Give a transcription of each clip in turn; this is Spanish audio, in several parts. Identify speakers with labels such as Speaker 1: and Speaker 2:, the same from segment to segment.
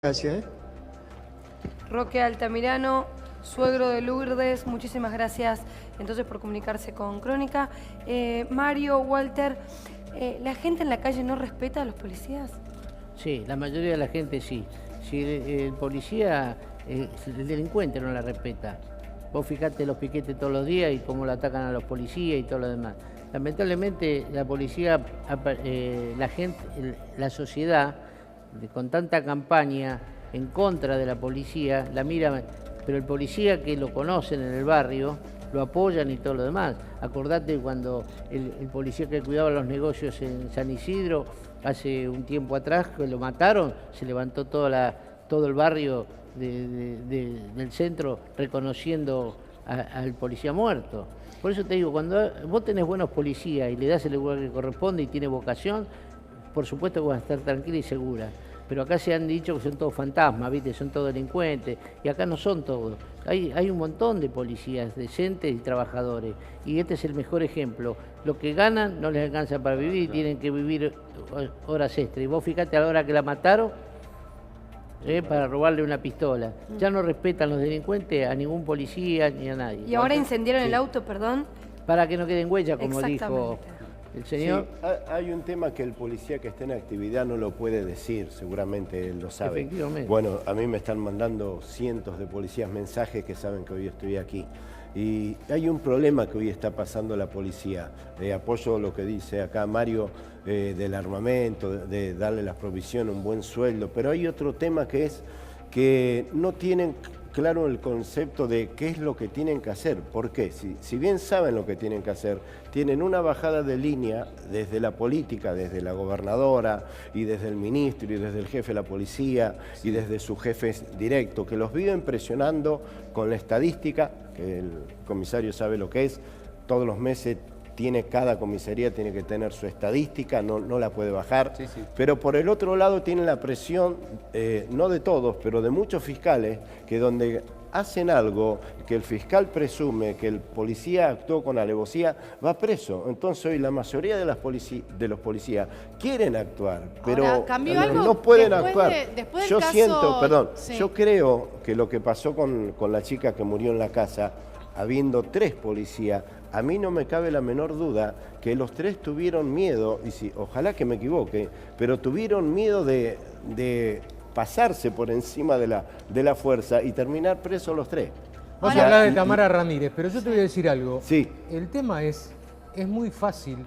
Speaker 1: Gracias.
Speaker 2: Roque Altamirano, suegro de Lourdes, muchísimas gracias entonces por comunicarse con Crónica. Mario, Walter, ¿la gente en la calle no respeta a los policías?
Speaker 3: Sí, la mayoría de la gente sí. Si el policía, el delincuente no la respeta. Vos fijate los piquetes todos los días y cómo lo atacan a los policías y todo lo demás. Lamentablemente la policía, la gente, la sociedad, con tanta campaña en contra de la policía, la mira, pero el policía que lo conocen en el barrio, lo apoyan y todo lo demás. Acordate cuando el policía que cuidaba los negocios en San Isidro, hace un tiempo atrás, que lo mataron, se levantó todo el barrio del centro reconociendo al policía muerto. Por eso te digo, cuando vos tenés buenos policías y le das el lugar que corresponde y tiene vocación, por supuesto que vas a estar tranquila y segura. Pero acá se han dicho que son todos fantasmas, ¿viste? Son todos delincuentes. Y acá no son todos. Hay un montón de policías decentes y trabajadores. Y este es el mejor ejemplo. Lo que ganan no les alcanza para vivir y tienen que vivir horas extras. Y vos fíjate a la hora que la mataron, para robarle una pistola. Ya no respetan los delincuentes a ningún policía ni a nadie.
Speaker 2: Y ahora incendiaron el auto, perdón.
Speaker 3: Para que no queden huellas, como dijo el señor.
Speaker 4: Sí, hay un tema que el policía que esté en actividad no lo puede decir, seguramente él lo sabe.
Speaker 3: Efectivamente.
Speaker 4: Bueno, a mí me están mandando cientos de policías mensajes que saben que hoy estoy aquí. Y hay un problema que hoy está pasando la policía. Apoyo lo que dice acá Mario del armamento, de darle las provisiones, un buen sueldo, pero hay otro tema que es que no tienen claro el concepto de qué es lo que tienen que hacer. ¿Por qué? Si bien saben lo que tienen que hacer, tienen una bajada de línea desde la política, desde la gobernadora y desde el ministro y desde el jefe de la policía y desde sus jefes directos, que los viven presionando con la estadística, que el comisario sabe lo que es, todos los meses cada comisaría tiene que tener su estadística, no la puede bajar, sí. Pero por el otro lado tienen la presión, no de todos, pero de muchos fiscales, que donde hacen algo que el fiscal presume que el policía actuó con alevosía, va preso. Entonces hoy la mayoría de los policías quieren actuar, pero
Speaker 5: ahora,
Speaker 4: no pueden actuar.
Speaker 5: Después
Speaker 4: Yo
Speaker 5: del caso,
Speaker 4: siento, perdón,
Speaker 5: sí.
Speaker 4: Yo creo que lo que pasó con la chica que murió en la casa, habiendo 3 policías, a mí no me cabe la menor duda que los 3 tuvieron miedo, y sí, ojalá que me equivoque, pero tuvieron miedo de pasarse por encima de la fuerza y terminar presos los 3.
Speaker 1: Vos hablás de Tamara Ramírez, pero yo te voy a decir algo.
Speaker 4: Sí.
Speaker 1: El tema es muy fácil,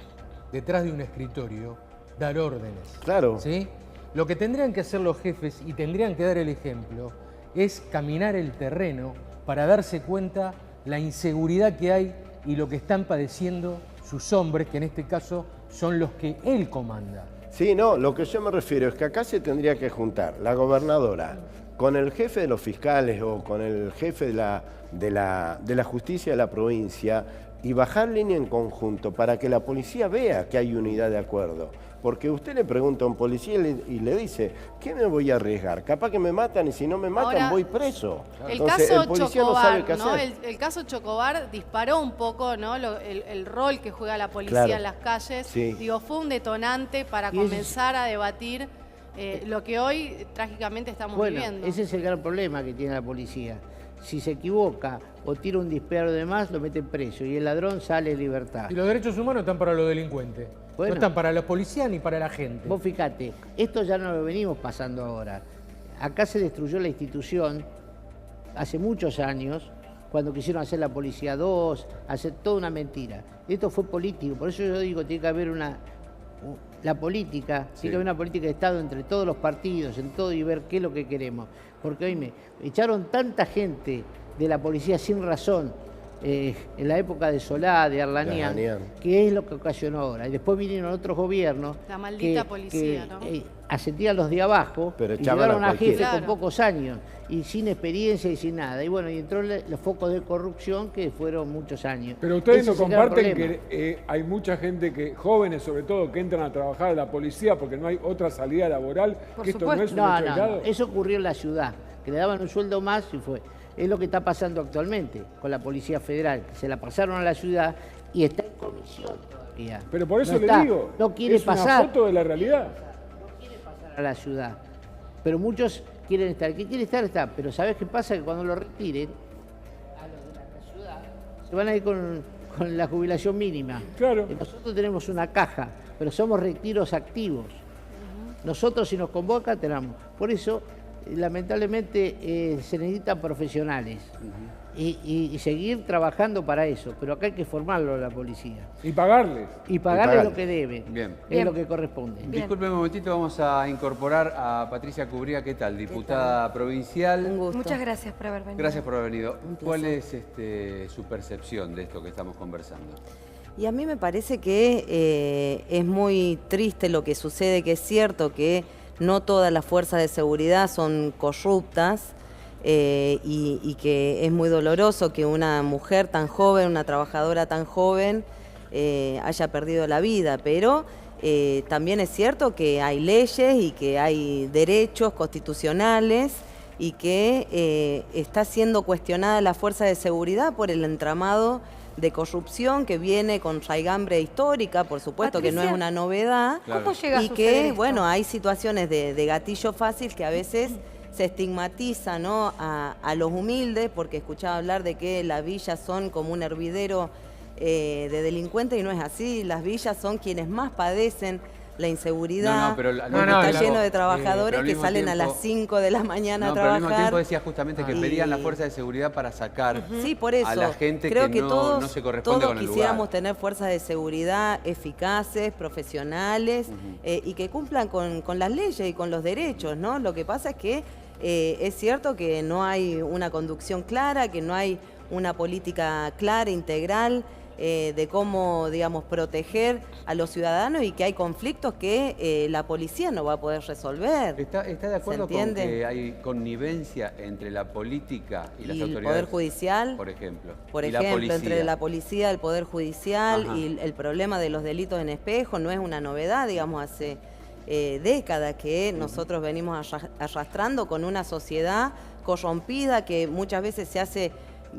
Speaker 1: detrás de un escritorio, dar órdenes.
Speaker 4: Claro.
Speaker 1: ¿Sí? Lo que tendrían que hacer los jefes, y tendrían que dar el ejemplo, es caminar el terreno para darse cuenta la inseguridad que hay y lo que están padeciendo sus hombres, que en este caso son los que él comanda.
Speaker 4: Sí, no, lo que yo me refiero es que acá se tendría que juntar la gobernadora con el jefe de los fiscales o con el jefe de la justicia de la provincia y bajar línea en conjunto para que la policía vea que hay unidad de acuerdo. Porque usted le pregunta a un policía y le dice, ¿qué me voy a arriesgar? Capaz que me matan y si no me matan
Speaker 5: ahora,
Speaker 4: voy preso.
Speaker 5: El
Speaker 4: Entonces,
Speaker 5: caso
Speaker 4: el policía
Speaker 5: Chocobar,
Speaker 4: no sabe qué hacer.
Speaker 5: El caso Chocobar disparó un poco, ¿no? el rol que juega la policía en las calles.
Speaker 4: Sí.
Speaker 5: Digo, fue un detonante para comenzar a debatir lo que hoy trágicamente estamos viviendo.
Speaker 3: Ese es el gran problema que tiene la policía. Si se equivoca o tira un disparo de más, lo meten preso y el ladrón sale en libertad.
Speaker 1: Y los derechos humanos están para los delincuentes.
Speaker 3: Bueno,
Speaker 1: no están para los policías ni para la gente.
Speaker 3: Vos fíjate, esto ya no lo venimos pasando ahora. Acá se destruyó la institución hace muchos años, cuando quisieron hacer la Policía 2, hacer toda una mentira. Esto fue político, por eso yo digo, tiene que haber la política, tiene que haber una política de Estado entre todos los partidos, en todo y ver qué es lo que queremos. Porque hoy me echaron tanta gente de la policía sin razón, en la época de Solá, de Arlanián, que es lo que ocasionó ahora. Y después vinieron otros gobiernos
Speaker 5: la maldita policía, ¿no?
Speaker 3: Ascentían los de abajo,
Speaker 4: pero
Speaker 3: y llegaron a jefes
Speaker 5: claro,
Speaker 3: con pocos años, y sin experiencia y sin nada. Y bueno, y entró los focos de corrupción que fueron muchos años.
Speaker 6: Pero ustedes no comparten que hay mucha gente, jóvenes sobre todo, que entran a trabajar a la policía porque no hay otra salida laboral,
Speaker 2: Por
Speaker 6: que esto
Speaker 2: supuesto.
Speaker 6: no es un
Speaker 3: No,
Speaker 6: hecho
Speaker 3: no,
Speaker 6: aislado.
Speaker 3: eso ocurrió en la ciudad, que le daban un sueldo más y fue. Es lo que está pasando actualmente con la Policía Federal, que se la pasaron a la ciudad y está en comisión todavía.
Speaker 6: Pero por eso
Speaker 3: no
Speaker 6: le
Speaker 3: está,
Speaker 6: digo,
Speaker 3: no quiere
Speaker 6: es una
Speaker 3: pasar
Speaker 6: foto de la realidad.
Speaker 3: a la ciudad. Pero muchos quieren estar. El que quiere estar, está. Pero ¿sabés qué pasa? Que cuando lo retiren, a los de la ciudad, se van a ir con la jubilación mínima.
Speaker 6: Claro.
Speaker 3: Nosotros tenemos una caja, pero somos retiros activos. Nosotros, si nos convocan, tenemos. Por eso, lamentablemente, se necesitan profesionales. Y seguir trabajando para eso. Pero acá hay que formarlo a la policía.
Speaker 6: Y pagarles.
Speaker 3: Y pagarles lo que deben.
Speaker 7: Bien.
Speaker 3: Es lo que corresponde.
Speaker 7: Disculpe un momentito, vamos a incorporar a Patricia Cubría. ¿Qué tal? Diputada provincial.
Speaker 2: Un gusto. Muchas gracias por haber venido.
Speaker 7: Gracias por haber venido. ¿Cuál es su percepción de esto que estamos conversando?
Speaker 8: Y a mí me parece que es muy triste lo que sucede, que es cierto que no todas las fuerzas de seguridad son corruptas y que es muy doloroso que una mujer tan joven, una trabajadora tan joven haya perdido la vida, pero también es cierto que hay leyes y que hay derechos constitucionales y que está siendo cuestionada la fuerza de seguridad por el entramado de corrupción que viene con raigambre histórica, por supuesto. Patricia, que no es una novedad.
Speaker 2: ¿Cómo llega a
Speaker 8: y
Speaker 2: suceder
Speaker 8: que,
Speaker 2: esto?
Speaker 8: bueno, hay situaciones de gatillo fácil que a veces se estigmatiza, ¿no?, a los humildes, porque escuchaba hablar de que las villas son como un hervidero de delincuentes y no es así. Las villas son quienes más padecen la inseguridad, está lleno de trabajadores que salen a las 5 de la mañana a trabajar.
Speaker 7: Pero al mismo tiempo decía justamente que pedían la fuerza de seguridad para sacar
Speaker 8: sí, por eso,
Speaker 7: a la gente
Speaker 8: creo que
Speaker 7: no se corresponde con el lugar.
Speaker 8: Quisiéramos tener fuerzas de seguridad eficaces, profesionales y que cumplan con las leyes y con los derechos, ¿no? Lo que pasa es que es cierto que no hay una conducción clara, que no hay una política clara, integral, de cómo, digamos, proteger a los ciudadanos y que hay conflictos que la policía no va a poder resolver.
Speaker 7: ¿Está de acuerdo con que hay connivencia entre la política y las autoridades?
Speaker 8: El Poder Judicial,
Speaker 7: por ejemplo.
Speaker 8: Por ejemplo, entre la policía, el Poder Judicial. Ajá. Y el problema de los delitos en espejo no es una novedad, digamos, hace décadas que nosotros venimos arrastrando con una sociedad corrompida que muchas veces se hace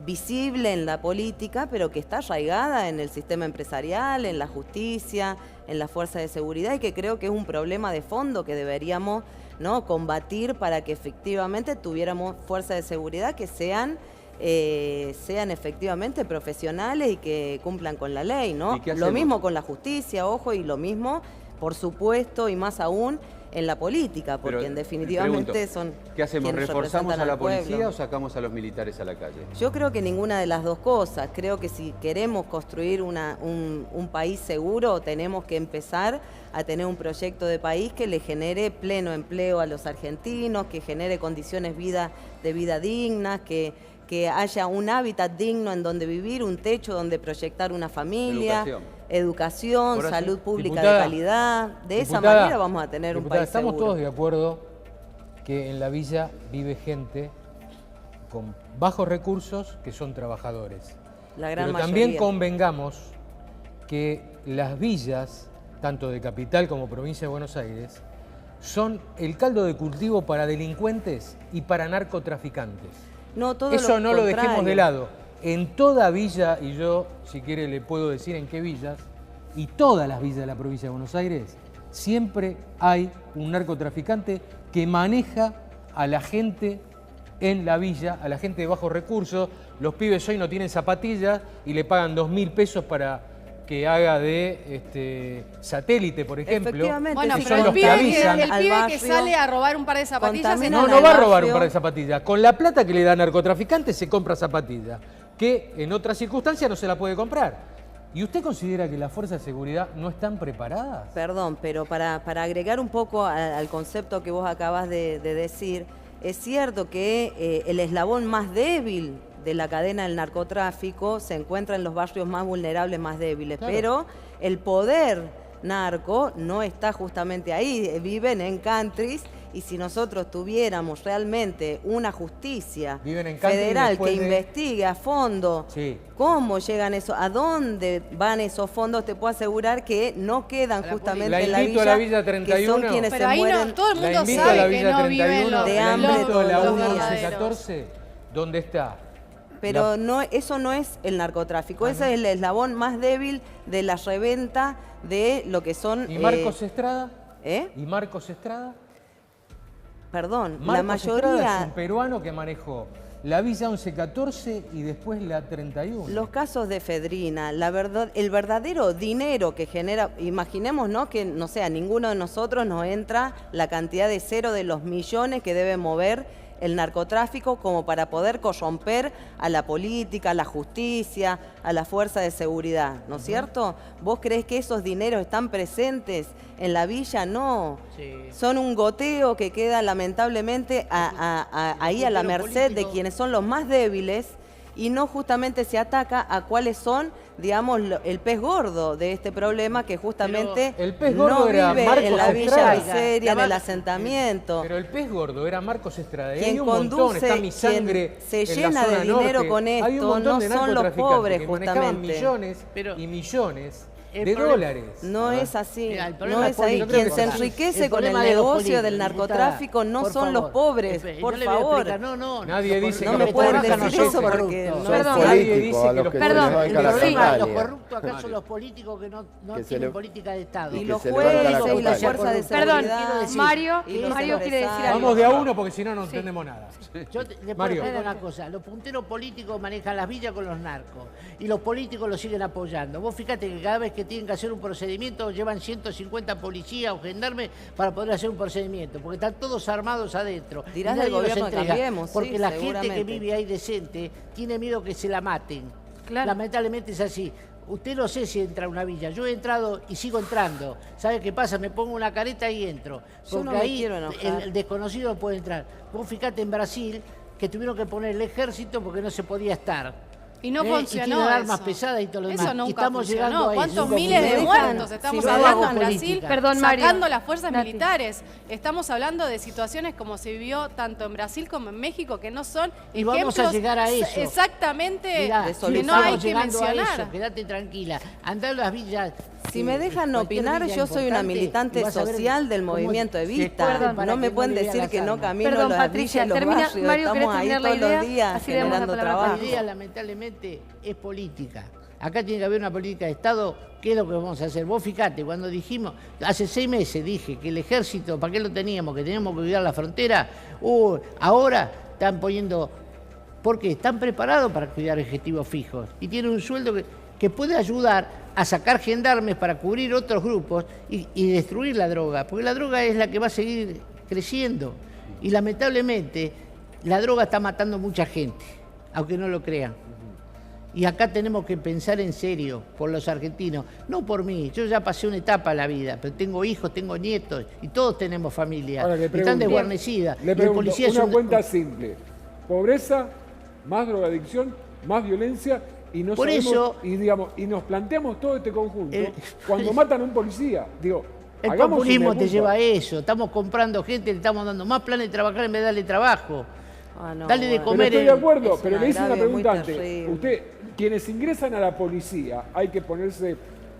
Speaker 8: visible en la política, pero que está arraigada en el sistema empresarial, en la justicia, en la fuerza de seguridad, y que creo que es un problema de fondo que deberíamos, ¿no?, combatir para que efectivamente tuviéramos fuerzas de seguridad que sean efectivamente profesionales y que cumplan con la ley, ¿no? Lo mismo con la justicia, ojo, y lo mismo, por supuesto, y más aún en la política, porque
Speaker 7: pero,
Speaker 8: en definitivamente
Speaker 7: pregunto,
Speaker 8: son
Speaker 7: ¿qué hacemos? ¿Reforzamos a la policía
Speaker 8: pueblo.
Speaker 7: o sacamos a los militares a la calle?
Speaker 8: Yo creo que ninguna de las dos cosas. Creo que si queremos construir un país seguro, tenemos que empezar a tener un proyecto de país que le genere pleno empleo a los argentinos, que genere condiciones de vida dignas, que haya un hábitat digno en donde vivir, un techo donde proyectar una familia, educación, salud pública de calidad. De esa manera vamos a tener un país
Speaker 1: estamos
Speaker 8: seguro.
Speaker 1: Todos de acuerdo que en la villa vive gente con bajos recursos que son trabajadores.
Speaker 8: La gran
Speaker 1: Pero
Speaker 8: mayoría.
Speaker 1: también convengamos que las villas, tanto de Capital como provincia de Buenos Aires, son el caldo de cultivo para delincuentes y para narcotraficantes.
Speaker 8: No, todo
Speaker 1: eso no lo dejemos
Speaker 8: contrario.
Speaker 1: de lado. En toda villa, y yo, si quiere, le puedo decir en qué villas, y todas las villas de la provincia de Buenos Aires, siempre hay un narcotraficante que maneja a la gente en la villa, a la gente de bajos recursos. Los pibes hoy no tienen zapatillas y le pagan 2.000 pesos para que haga de satélite, por ejemplo.
Speaker 8: Efectivamente.
Speaker 5: Bueno,
Speaker 1: que
Speaker 5: pero
Speaker 1: son
Speaker 5: el
Speaker 1: los que
Speaker 5: pibe,
Speaker 1: avisan.
Speaker 5: el pibe que sale a robar un par de zapatillas...
Speaker 1: No va a robar un par de zapatillas. Con la plata que le da al narcotraficante se compra zapatillas, que en otras circunstancias no se la puede comprar. ¿Y usted considera que las fuerzas de seguridad no están preparadas?
Speaker 8: Perdón, pero para agregar un poco al concepto que vos acabas de decir, es cierto que el eslabón más débil de la cadena del narcotráfico se encuentra en los barrios más vulnerables, más débiles, claro. Pero el poder narco no está justamente ahí, viven en countries, y si nosotros tuviéramos realmente una justicia federal que investigue a fondo cómo llegan esos, a dónde van esos fondos, te puedo asegurar que no quedan justamente en la villa,
Speaker 1: a la Villa 31,
Speaker 8: que son quienes
Speaker 5: pero
Speaker 8: se
Speaker 5: ahí
Speaker 8: mueren.
Speaker 5: no, todo el mundo
Speaker 1: la
Speaker 5: sabe
Speaker 1: a la
Speaker 5: que
Speaker 1: Villa
Speaker 5: no
Speaker 1: 31,
Speaker 5: viven los
Speaker 8: de hambre
Speaker 1: todos
Speaker 8: la
Speaker 1: los
Speaker 8: 11-14,
Speaker 1: ¿dónde está?
Speaker 8: Pero no, eso no es el narcotráfico, ese es el eslabón más débil de la reventa de lo que son...
Speaker 1: ¿Y Marcos Estrada?
Speaker 8: ¿Eh?
Speaker 1: ¿Y Marcos Estrada?
Speaker 8: perdón,
Speaker 1: Marcos
Speaker 8: la mayoría...
Speaker 1: Estrada es un peruano que manejó la Villa 1114 y después la 31.
Speaker 8: Los casos de efedrina, el verdadero dinero que genera, imaginemos, ¿no?, que no sé, a ninguno de nosotros nos entra la cantidad de cero de los millones que debe mover el narcotráfico como para poder corromper a la política, a la justicia, a la fuerza de seguridad, ¿no es cierto? ¿Vos creés que esos dineros están presentes en la villa? No. Sí. Son un goteo que queda lamentablemente ahí a la merced de quienes son los más débiles y no justamente se ataca a cuáles son, digamos, el pez gordo de este problema, que justamente
Speaker 1: el pez gordo
Speaker 8: no
Speaker 1: era
Speaker 8: vive
Speaker 1: Marcos
Speaker 8: en la Villa
Speaker 1: Estrada.
Speaker 8: Miseria, en el asentamiento.
Speaker 1: Pero el pez gordo era Marcos Estrada.
Speaker 8: Quien
Speaker 1: hay un montón, está mi sangre
Speaker 8: se
Speaker 1: en
Speaker 8: llena
Speaker 1: la zona
Speaker 8: de dinero
Speaker 1: norte.
Speaker 8: con
Speaker 1: Hay un
Speaker 8: esto,
Speaker 1: montón
Speaker 8: no
Speaker 1: de
Speaker 8: son los
Speaker 1: narcotraficantes
Speaker 8: pobres
Speaker 1: que manejaban
Speaker 8: justamente.
Speaker 1: millones y millones de dólares.
Speaker 8: No es así,
Speaker 3: Mira,
Speaker 8: no es ahí. Quien se enriquece con el negocio del narcotráfico no son los pobres, por favor.
Speaker 1: Nadie dice
Speaker 8: no
Speaker 1: que
Speaker 8: me
Speaker 1: los
Speaker 8: pueden
Speaker 1: pobres
Speaker 8: decir eso porque
Speaker 1: nadie dice que los
Speaker 3: los corruptos acá son los políticos que no tienen política de Estado.
Speaker 8: Y los jueces y la fuerza de seguridad.
Speaker 2: Perdón, Mario quiere decir algo.
Speaker 1: Vamos de a uno porque si no, no entendemos nada.
Speaker 3: Yo le puedo decir una cosa, los punteros políticos manejan las villas con los narcos y los políticos los siguen apoyando. Vos fíjate que cada vez que tienen que hacer un procedimiento llevan 150 policías o gendarmes para poder hacer un procedimiento, porque están todos armados adentro.
Speaker 8: Dirás del gobierno que cambiemos,
Speaker 3: porque la gente que vive ahí decente tiene miedo que se la maten.
Speaker 2: Claro.
Speaker 3: Lamentablemente es así. Usted no sé si entra a una villa. Yo he entrado y sigo entrando. ¿Sabe qué pasa? Me pongo una careta y entro. Porque
Speaker 8: no
Speaker 3: ahí
Speaker 8: el
Speaker 3: desconocido puede entrar. Vos fíjate en Brasil que tuvieron que poner el ejército porque no se podía estar.
Speaker 5: Y no funcionó.
Speaker 3: Y tienen armas pesadas y todo lo demás.
Speaker 5: Eso nunca
Speaker 3: estamos
Speaker 5: funcionó.
Speaker 3: llegando a
Speaker 5: ¿Cuántos
Speaker 3: eso?
Speaker 5: miles de muertos estamos hablando en Brasil?
Speaker 2: Perdón, Mario.
Speaker 5: Sacando las fuerzas militares. Estamos hablando de situaciones como se vivió tanto en Brasil como en México, que no son
Speaker 3: y vamos a llegar a eso.
Speaker 5: Exactamente.
Speaker 3: Mirá,
Speaker 5: que no hay que mencionar.
Speaker 3: Eso, quédate tranquila. Andá a las villas.
Speaker 8: Si me dejan opinar, yo soy una militante social del movimiento Evita. No me pueden decir que no camino las villas y los barrios. Estamos ahí todos los días generando trabajo.
Speaker 3: La idea, lamentablemente, es política. Acá tiene que haber una política de Estado. ¿Qué es lo que vamos a hacer? Vos fijate, cuando dijimos, hace 6 meses dije que el ejército, ¿para qué lo teníamos? Que teníamos que cuidar la frontera. Ahora están poniendo... Porque están preparados para cuidar objetivos fijos y tienen un sueldo que puede ayudar a sacar gendarmes para cubrir otros grupos y destruir la droga, porque la droga es la que va a seguir creciendo y lamentablemente la droga está matando mucha gente, aunque no lo crean. Y acá tenemos que pensar en serio por los argentinos, no por mí. Yo ya pasé una etapa en la vida, pero tengo hijos, tengo nietos y todos tenemos familia.
Speaker 6: Ahora,
Speaker 3: están desguarnecidas.
Speaker 6: Le pregunto, una cuenta simple: pobreza, más drogadicción, más violencia. Y no
Speaker 3: por
Speaker 6: sabemos,
Speaker 3: eso,
Speaker 6: y nos planteamos todo este conjunto cuando matan a un policía. Digo,
Speaker 3: el populismo te lleva a eso. Estamos comprando gente, le estamos dando más planes de trabajar en vez de darle trabajo. Dale de comer.
Speaker 6: Pero estoy de acuerdo, pero le hice una pregunta antes. Usted, quienes ingresan a la policía, hay que ponerse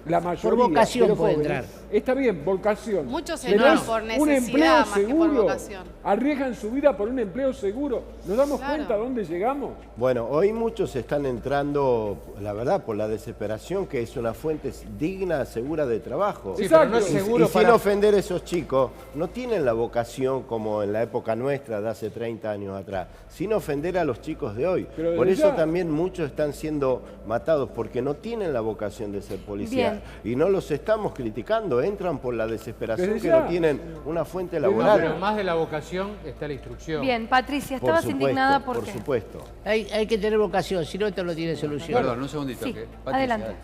Speaker 6: la mayoría.
Speaker 3: Por vocación
Speaker 6: de los
Speaker 3: puede
Speaker 6: jóvenes.
Speaker 3: entrar.
Speaker 6: Está bien, vocación.
Speaker 5: Muchos se van por necesidad más que por vocación.
Speaker 6: Arriesgan su vida por un empleo seguro. ¿Nos damos cuenta dónde llegamos?
Speaker 4: Bueno, hoy muchos están entrando, la verdad, por la desesperación, que es una fuente digna, segura de trabajo.
Speaker 1: Sí, pero no es seguro
Speaker 4: y sin ofender a esos chicos, no tienen la vocación como en la época nuestra de hace 30 años atrás, sin ofender a los chicos de hoy. Por eso también muchos están siendo matados, porque no tienen la vocación de ser policía. Y no los estamos criticando, entran por la desesperación que no tienen una fuente laboral.
Speaker 1: Pero más de la vocación está la instrucción.
Speaker 2: Bien, Patricia, estabas indignada porque...
Speaker 4: Por supuesto.
Speaker 3: Hay que tener vocación, si no esto no tiene solución.
Speaker 7: Perdón, un segundito.
Speaker 2: Sí,
Speaker 7: Patricia,
Speaker 2: adelante.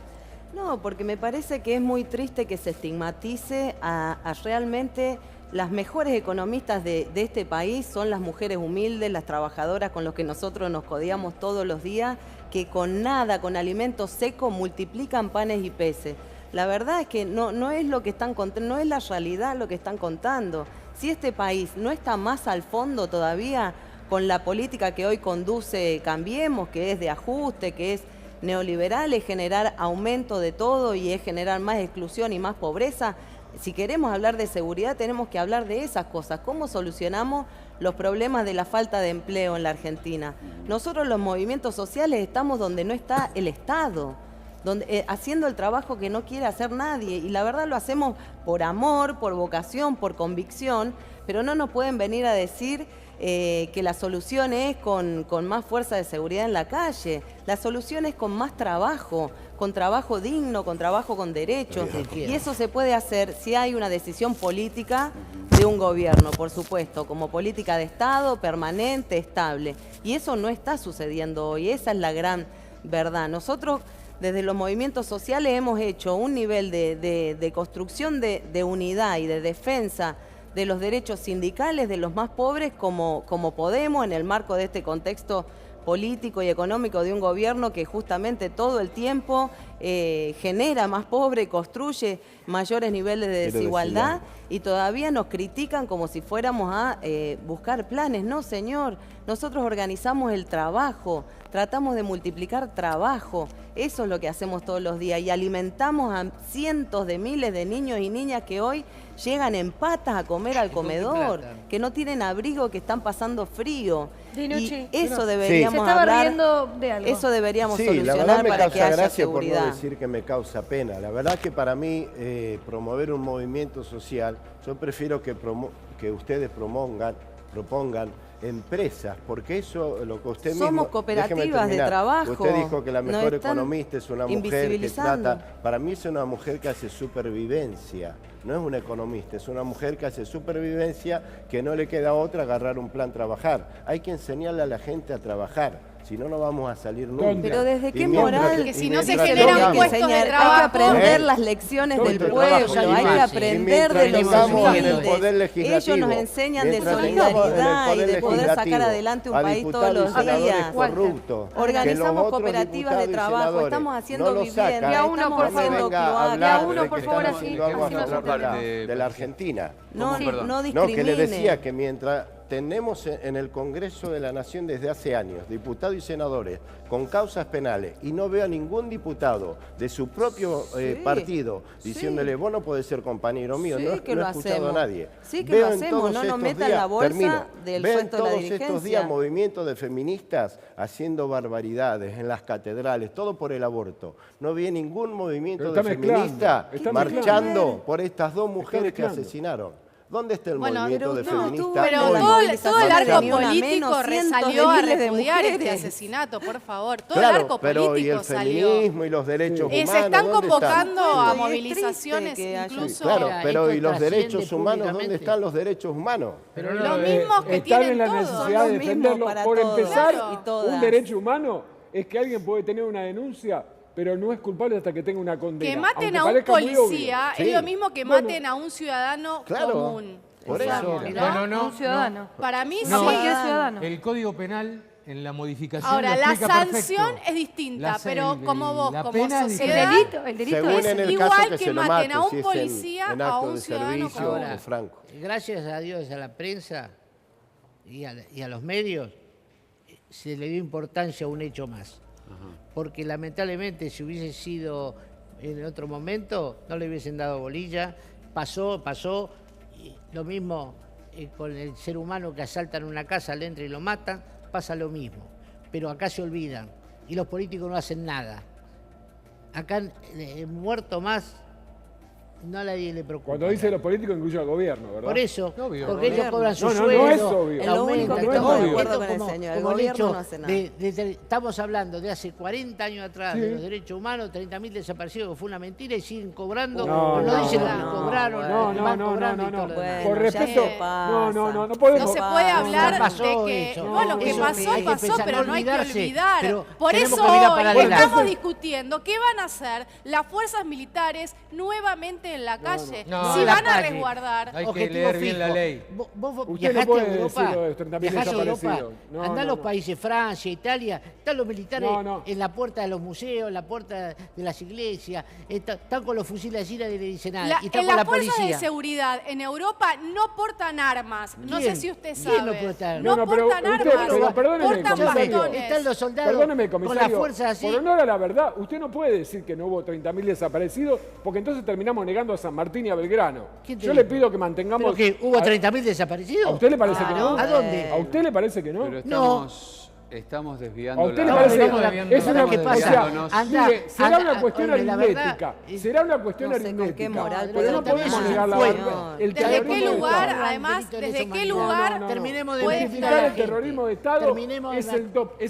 Speaker 8: No, porque me parece que es muy triste que se estigmatice a realmente las mejores economistas de este país son las mujeres humildes, las trabajadoras con las que nosotros nos codiamos todos los días, que con nada, con alimentos secos, multiplican panes y peces. La verdad es que no es lo que están contando, no es la realidad lo que están contando. Si este país no está más al fondo todavía con la política que hoy conduce Cambiemos, que es de ajuste, que es neoliberal, es generar aumento de todo y es generar más exclusión y más pobreza. Si queremos hablar de seguridad, tenemos que hablar de esas cosas. ¿Cómo solucionamos los problemas de la falta de empleo en la Argentina? Nosotros los movimientos sociales estamos donde no está el Estado. haciendo el trabajo que no quiere hacer nadie. Y la verdad lo hacemos por amor, por vocación, por convicción, pero no nos pueden venir a decir que la solución es con más fuerza de seguridad en la calle. La solución es con más trabajo, con trabajo digno, con trabajo con derechos. Y eso se puede hacer si hay una decisión política de un gobierno, por supuesto, como política de Estado, permanente, estable. Y eso no está sucediendo hoy, esa es la gran verdad. Nosotros, desde los movimientos sociales, hemos hecho un nivel de construcción de unidad y de defensa de los derechos sindicales de los más pobres como podemos en el marco de este contexto político y económico de un gobierno que justamente todo el tiempo genera más pobre, construye mayores niveles de desigualdad y todavía nos critican como si fuéramos a buscar planes. No, señor, nosotros organizamos el trabajo, tratamos de multiplicar trabajo, eso es lo que hacemos todos los días y alimentamos a cientos de miles de niños y niñas que hoy llegan en patas a comer al comedor, que no tienen abrigo, que están pasando frío. Y eso deberíamos hablar, eso deberíamos solucionar para que haya seguridad.
Speaker 4: Por no decir que me causa pena. La verdad que para mí promover un movimiento social, yo prefiero que ustedes propongan empresas, porque eso lo que usted mismo...
Speaker 8: Somos cooperativas de trabajo.
Speaker 4: Usted dijo que la mejor economista es una mujer que trata... Para mí es una mujer que hace supervivencia, no es una economista, es una mujer que hace supervivencia, que no le queda otra agarrar un plan, trabajar. Hay que enseñarle a la gente a trabajar. Si no, no vamos a salir nunca.
Speaker 8: Pero ¿desde qué moral?
Speaker 5: Que si no se generan puestos de trabajo.
Speaker 8: Hay que aprender las lecciones del pueblo, hay que aprender de los humildes. Ellos nos enseñan de solidaridad y de poder sacar adelante un país todos los días. Organizamos cooperativas de trabajo, estamos haciendo vivienda, estamos haciendo cloacas.
Speaker 2: Por favor, así
Speaker 4: de la Argentina.
Speaker 8: No discrimine.
Speaker 4: No, que le decía que mientras... Tenemos en el Congreso de la Nación desde hace años diputados y senadores con causas penales y no veo a ningún diputado de su propio partido diciéndole vos no podés ser compañero mío, no he escuchado a nadie.
Speaker 8: Sí que lo hacemos, no nos metan la bolsa del sueldo de la dirigencia.
Speaker 4: Todos estos días movimientos de feministas haciendo barbaridades en las catedrales, todo por el aborto. No vi ningún movimiento de feminista marchando por estas dos mujeres que asesinaron. ¿Dónde está el movimiento de feminista?
Speaker 5: Pero todo el arco político resalió a repudiar este asesinato, por favor. Todo el arco político
Speaker 4: y el feminismo y los derechos humanos.
Speaker 5: Se están convocando a movilizaciones incluso.
Speaker 4: Claro, pero ¿y los derechos humanos? ¿Dónde están los derechos humanos?
Speaker 5: Pero los mismos que tienen
Speaker 6: todos. Están en la necesidad de defenderlo. Por empezar, un derecho humano es que alguien puede tener una denuncia, pero no es culpable hasta que tenga una condena.
Speaker 5: Que maten a un policía es lo mismo que maten a un ciudadano común.
Speaker 4: Por eso.
Speaker 2: Un ciudadano.
Speaker 5: Para mí
Speaker 2: sí.
Speaker 5: ciudadano.
Speaker 1: El Código Penal en la modificación
Speaker 5: ahora, la sanción es distinta, pero como vos, como sociedad,
Speaker 2: el delito
Speaker 5: es igual que maten a un policía, a un ciudadano común.
Speaker 4: Franco.
Speaker 3: Gracias a Dios, a la prensa y a los medios, se le dio importancia a un hecho más. Porque lamentablemente si hubiese sido en otro momento no le hubiesen dado bolilla, pasó, y lo mismo con el ser humano que asaltan una casa, le entran y lo matan, pasa lo mismo, pero acá se olvidan y los políticos no hacen nada. Acá muerto más, no a nadie le preocupa.
Speaker 6: Cuando dice los políticos incluye al gobierno, ¿verdad?
Speaker 3: Por eso,
Speaker 1: obvio,
Speaker 3: porque ellos cobran su
Speaker 6: sueldo.
Speaker 3: No
Speaker 6: es obvio.
Speaker 8: Lo único que estamos de acuerdo con el señor, el gobierno no hace nada.
Speaker 3: Estamos hablando de hace 40 años atrás de los derechos humanos, 30.000 desaparecidos, que fue una mentira y siguen cobrando. No dicen lo que cobraron,
Speaker 6: no.
Speaker 8: Bueno,
Speaker 6: por respeto, no podemos.
Speaker 5: No se puede hablar de que, bueno, que pasó, pero no hay que olvidar. Por eso hoy estamos discutiendo qué van a hacer las fuerzas militares nuevamente en la calle, si van a resguardar.
Speaker 1: Hay que leer bien la ley.
Speaker 3: Vos
Speaker 6: Usted no puede decir lo de 30.000 desaparecidos.
Speaker 3: Andá a los países, Francia, Italia, están los militares en la puerta de los museos, en la puerta de las iglesias, están con los fusiles así, nadie le dice nada. Y están con la policía.
Speaker 5: Las fuerzas de seguridad en Europa no portan armas. No sé si usted sabe.
Speaker 3: No portan
Speaker 5: armas, portan bastones.
Speaker 3: Están los soldados con las fuerzas así.
Speaker 6: Por honor a la verdad, usted no puede decir que no hubo 30.000 desaparecidos, porque entonces terminamos negando a San Martín y a Belgrano. Yo le pido que mantengamos...
Speaker 3: ¿Pero qué? ¿Hubo 30.000 desaparecidos?
Speaker 6: ¿A usted le parece que no?
Speaker 3: ¿A dónde?
Speaker 6: ¿A usted le parece que no?
Speaker 1: Pero estamos
Speaker 7: Estamos desviando
Speaker 6: ¿A usted le parece que es una será una cuestión aritmética? Será una cuestión aritmética.
Speaker 8: ¿Qué moral?
Speaker 6: Pero no podemos negar la verdad.
Speaker 5: ¿Desde qué lugar, además, desde qué lugar
Speaker 3: terminemos de
Speaker 5: puede
Speaker 3: verificar
Speaker 5: estar
Speaker 6: el terrorismo de Estado? Es el tope.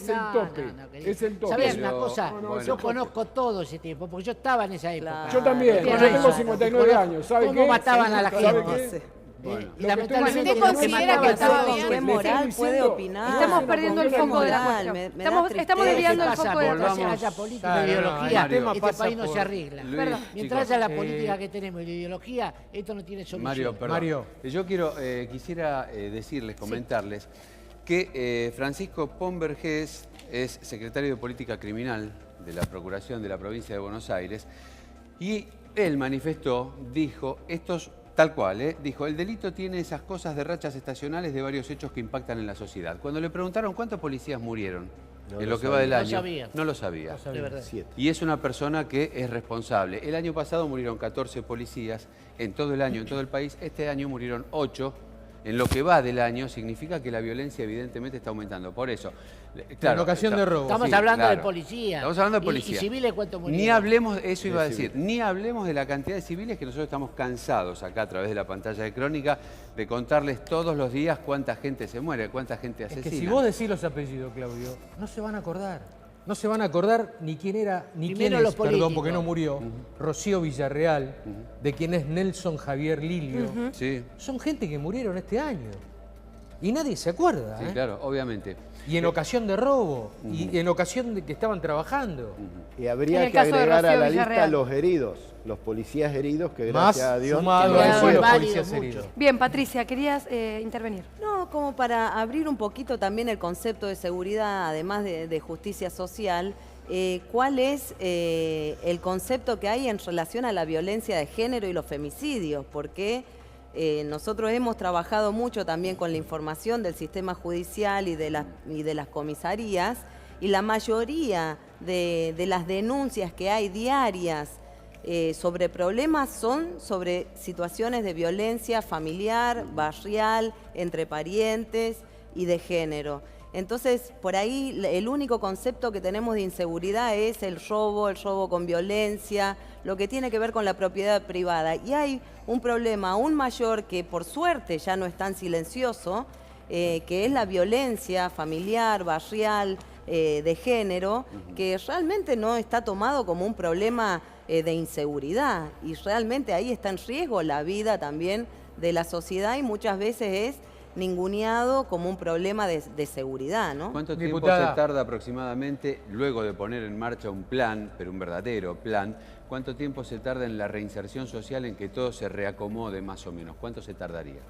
Speaker 6: Es el tope.
Speaker 3: ¿Sabes una cosa? Yo conozco todo ese tiempo, porque yo estaba en esa época.
Speaker 6: Yo también. Yo tengo 59 años. ¿Sabe qué?
Speaker 3: ¿Cómo mataban a la gente?
Speaker 6: Bueno,
Speaker 3: Y lamentablemente
Speaker 5: ¿usted considera que estaba bien?
Speaker 8: ¿Qué moral puede opinar?
Speaker 2: Estamos perdiendo el foco de la cuestión. Estamos desviando el foco de la cuestión.
Speaker 3: Mientras haya política e ideología, este país no se arregla. Mientras haya la política que tenemos y la ideología, esto no tiene solución.
Speaker 7: Mario, perdón.
Speaker 1: Mario.
Speaker 7: Yo quisiera decirles, comentarles, que Francisco Pomberges es secretario de Política Criminal de la Procuración de la Provincia de Buenos Aires y él manifestó, dijo, tal cual, dijo, el delito tiene esas cosas de rachas estacionales de varios hechos que impactan en la sociedad. Cuando le preguntaron cuántos policías murieron en lo que va del año, no lo sabía.
Speaker 3: De verdad.
Speaker 7: Y es una persona que es responsable. El año pasado murieron 14 policías en todo el año, en todo el país. Este año murieron 8. En lo que va del año significa que la violencia evidentemente está aumentando. Por eso, claro,
Speaker 1: en ocasión de robo.
Speaker 3: Estamos hablando de policía.
Speaker 7: Estamos hablando de policía.
Speaker 3: ¿Y civiles cuánto murieron?
Speaker 7: Ni hablemos, eso iba a decir, ni hablemos de la cantidad de civiles que nosotros estamos cansados acá a través de la pantalla de Crónica de contarles todos los días cuánta gente se muere, cuánta gente asesina.
Speaker 1: Es que si vos decís los apellidos, Claudio, no se van a acordar. No se van a acordar ni quién era, ni quién es, perdón, porque no murió, Rocío Villarreal, de quien es Nelson Javier Lilio.
Speaker 7: Sí.
Speaker 1: Son gente que murieron este año. Y nadie se acuerda.
Speaker 7: Sí, claro, obviamente.
Speaker 1: Y en ocasión de robo, y en ocasión de que estaban trabajando.
Speaker 4: Y habría que agregar a la lista los heridos, los policías heridos, que gracias a Dios...
Speaker 2: Bien, Patricia, querías intervenir.
Speaker 8: No, como para abrir un poquito también el concepto de seguridad, además de justicia social, ¿cuál es el concepto que hay en relación a la violencia de género y los femicidios? Porque nosotros hemos trabajado mucho también con la información del sistema judicial y de las comisarías, y la mayoría de las denuncias que hay diarias sobre problemas son sobre situaciones de violencia familiar, barrial, entre parientes y de género. Entonces, por ahí el único concepto que tenemos de inseguridad es el robo con violencia, lo que tiene que ver con la propiedad privada. Y hay un problema aún mayor que por suerte ya no es tan silencioso, que es la violencia familiar, barrial, de género, que realmente no está tomado como un problema de inseguridad. Y realmente ahí está en riesgo la vida también de la sociedad y muchas veces es ninguneado como un problema de seguridad, ¿no?
Speaker 7: ¿Cuánto tiempo se tarda aproximadamente, luego de poner en marcha un plan, pero un verdadero plan, cuánto tiempo se tarda en la reinserción social, en que todo se reacomode más o menos? ¿Cuánto se tardaría?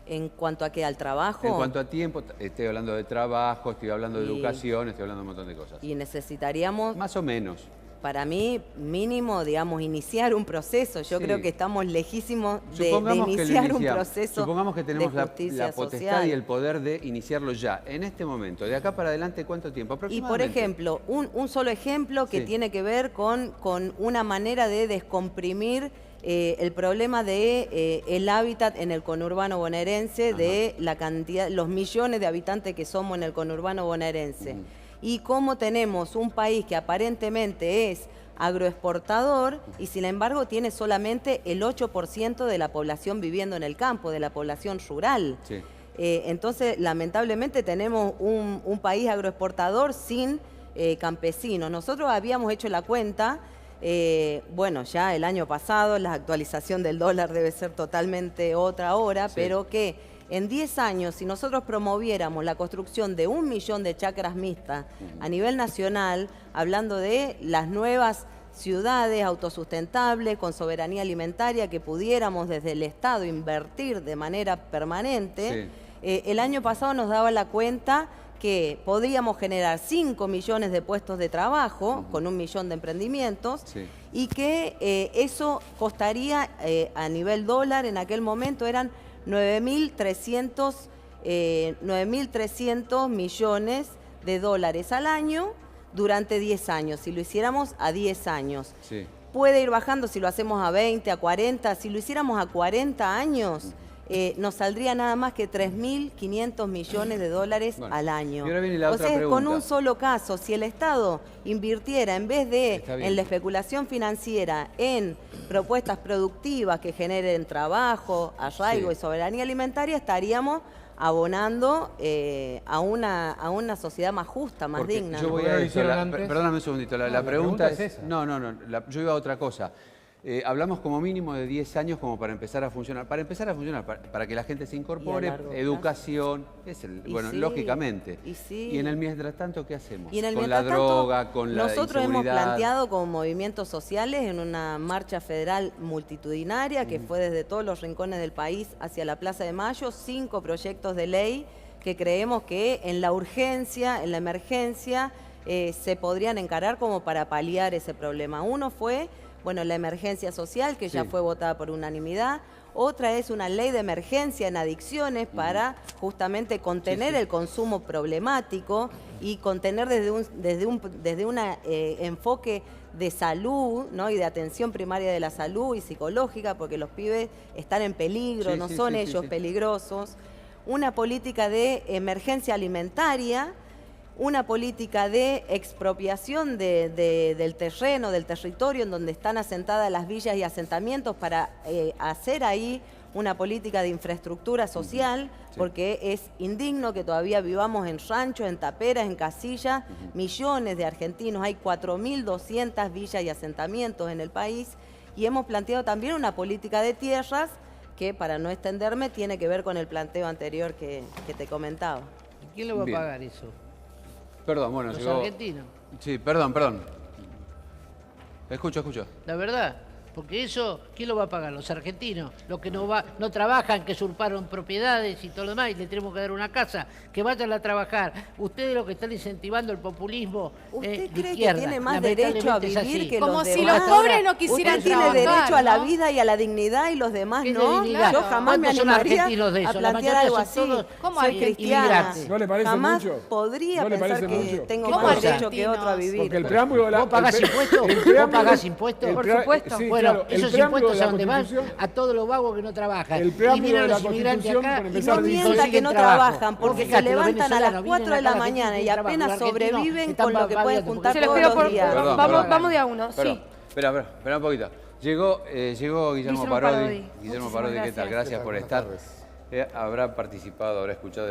Speaker 8: ¿En cuanto a qué? ¿Al trabajo?
Speaker 7: En cuanto a tiempo, estoy hablando de trabajo, estoy hablando de educación, estoy hablando de un montón de cosas.
Speaker 8: Y necesitaríamos...
Speaker 7: Más o menos.
Speaker 8: Para mí, mínimo, digamos, iniciar un proceso. Yo creo que estamos lejísimos de iniciar un proceso.
Speaker 7: Supongamos que tenemos la potestad
Speaker 8: social
Speaker 7: y el poder de iniciarlo ya. En este momento, de acá para adelante, ¿cuánto tiempo?
Speaker 8: Y por ejemplo, un solo ejemplo que tiene que ver con una manera de descomprimir el problema de el hábitat en el conurbano bonaerense, de la cantidad, los millones de habitantes que somos en el conurbano bonaerense. Y cómo tenemos un país que aparentemente es agroexportador y sin embargo tiene solamente el 8% de la población viviendo en el campo, de la población rural. Sí. Entonces, lamentablemente tenemos un país agroexportador sin campesinos. Nosotros habíamos hecho la cuenta, bueno, ya el año pasado, la actualización del dólar debe ser totalmente otra ahora, pero que en 10 años, si nosotros promoviéramos la construcción de 1 millón de chacras mixtas a nivel nacional, hablando de las nuevas ciudades autosustentables, con soberanía alimentaria, que pudiéramos desde el Estado invertir de manera permanente, el año pasado nos daba la cuenta que podríamos generar 5 millones de puestos de trabajo con 1 millón de emprendimientos y que eso costaría a nivel dólar, en aquel momento eran 9.300 millones de dólares al año durante 10 años, si lo hiciéramos a 10 años. Puede ir bajando si lo hacemos a 20, a 40, si lo hiciéramos a 40 años, nos saldría nada más que 3.500 millones de dólares al año.
Speaker 7: Y ahora viene la otra
Speaker 8: sea,
Speaker 7: pregunta.
Speaker 8: con un solo caso, si el Estado invirtiera, en vez de en la especulación financiera, en propuestas productivas que generen trabajo, arraigo y soberanía alimentaria, estaríamos abonando a una sociedad más justa, más digna.
Speaker 7: Yo voy a eso, perdóname un segundito, la pregunta es esa. Yo iba a otra cosa. Hablamos como mínimo de 10 años como para empezar a funcionar. Para empezar a funcionar, para que la gente se incorpore, educación, lógicamente. Y en el mientras tanto, ¿qué hacemos?
Speaker 8: Con la droga, con la inseguridad. Nosotros hemos planteado como movimientos sociales en una marcha federal multitudinaria que fue desde todos los rincones del país hacia la Plaza de Mayo, 5 proyectos de ley que creemos que en la urgencia, en la emergencia, se podrían encarar como para paliar ese problema. Uno fue... la emergencia social, que ya fue votada por unanimidad. Otra es una ley de emergencia en adicciones para justamente contener el consumo problemático y contener desde un enfoque de salud, ¿no? Y de atención primaria de la salud y psicológica, porque los pibes están en peligro, no son ellos peligrosos. Una política de emergencia alimentaria, una política de expropiación del terreno, del territorio en donde están asentadas las villas y asentamientos para hacer ahí una política de infraestructura social, porque es indigno que todavía vivamos en ranchos, en taperas, en casillas, millones de argentinos, hay 4.200 villas y asentamientos en el país, y hemos planteado también una política de tierras que, para no extenderme, tiene que ver con el planteo anterior que te comentaba.
Speaker 3: ¿Quién lo va a pagar eso?
Speaker 7: Perdón,
Speaker 3: los argentinos.
Speaker 7: Sí, perdón. Escucho.
Speaker 3: La verdad, porque eso, ¿quién lo va a pagar? Los argentinos, los que no trabajan, que usurparon propiedades y todo lo demás, y le tenemos que dar una casa, que vayan a trabajar. Ustedes lo que están incentivando el populismo
Speaker 8: ¿Usted
Speaker 3: de
Speaker 8: cree
Speaker 3: izquierda.
Speaker 8: que tiene más derecho a vivir que
Speaker 5: como
Speaker 8: los
Speaker 5: si
Speaker 8: demás?
Speaker 5: los pobres no quisieran
Speaker 8: Usted
Speaker 5: trabajar,
Speaker 8: tiene derecho a la
Speaker 5: ¿no?
Speaker 8: vida y a la dignidad y los demás no.
Speaker 3: Dignidad?
Speaker 8: Yo jamás me animaría a plantear algo así.
Speaker 5: ¿Cómo
Speaker 8: Soy cristiana.
Speaker 6: ¿No le parece
Speaker 8: jamás
Speaker 6: mucho?
Speaker 8: podría pensar que tengo
Speaker 5: ¿Cómo
Speaker 8: más derecho que
Speaker 5: argentinos?
Speaker 8: otro a vivir.
Speaker 6: Porque el preámbulo de la...
Speaker 3: ¿Vos pagás impuestos? ¿Vos pagás impuestos?
Speaker 2: Por supuesto.
Speaker 6: Sí,
Speaker 3: bueno,
Speaker 6: claro,
Speaker 3: esos impuestos a dónde van, a todos los vagos que no trabajan.
Speaker 6: El preámbulo
Speaker 3: y vienen
Speaker 6: de la
Speaker 3: los inmigrantes
Speaker 6: Constitución,
Speaker 3: acá
Speaker 6: para
Speaker 8: Y
Speaker 6: empezar,
Speaker 8: no mienta que no trabajan, porque se levantan a las 4 de la mañana y apenas sobreviven con lo que pueden juntar
Speaker 2: Se los
Speaker 8: todos
Speaker 2: pido
Speaker 8: los días.
Speaker 2: Vamos de a uno,
Speaker 7: Perdón.
Speaker 2: sí.
Speaker 7: Espera un poquito. Llegó Guillermo Parodi. Guillermo Parodi, ¿qué tal? Gracias por estar. Habrá participado, habrá escuchado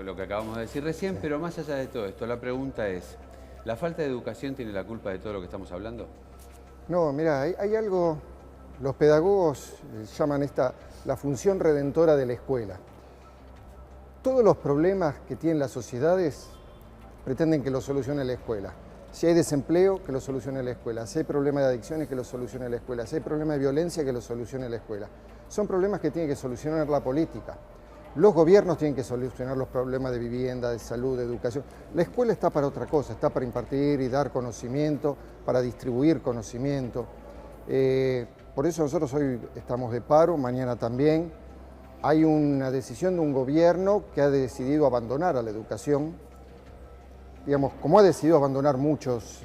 Speaker 7: lo que acabamos de decir recién, pero más allá de todo esto, la pregunta es, ¿la falta de educación tiene la culpa de todo lo que estamos hablando?
Speaker 9: No, mira, hay algo, los pedagogos llaman la función redentora de la escuela. Todos los problemas que tienen las sociedades pretenden que los solucione la escuela. Si hay desempleo, que lo solucione la escuela. Si hay problemas de adicciones, que lo solucione la escuela. Si hay problemas de violencia, que lo solucione la escuela. Son problemas que tiene que solucionar la política. Los gobiernos tienen que solucionar los problemas de vivienda, de salud, de educación. La escuela está para otra cosa, está para impartir y dar conocimiento, para distribuir conocimiento. Por eso nosotros hoy estamos de paro, mañana también. Hay una decisión de un gobierno que ha decidido abandonar a la educación, digamos, como ha decidido abandonar muchos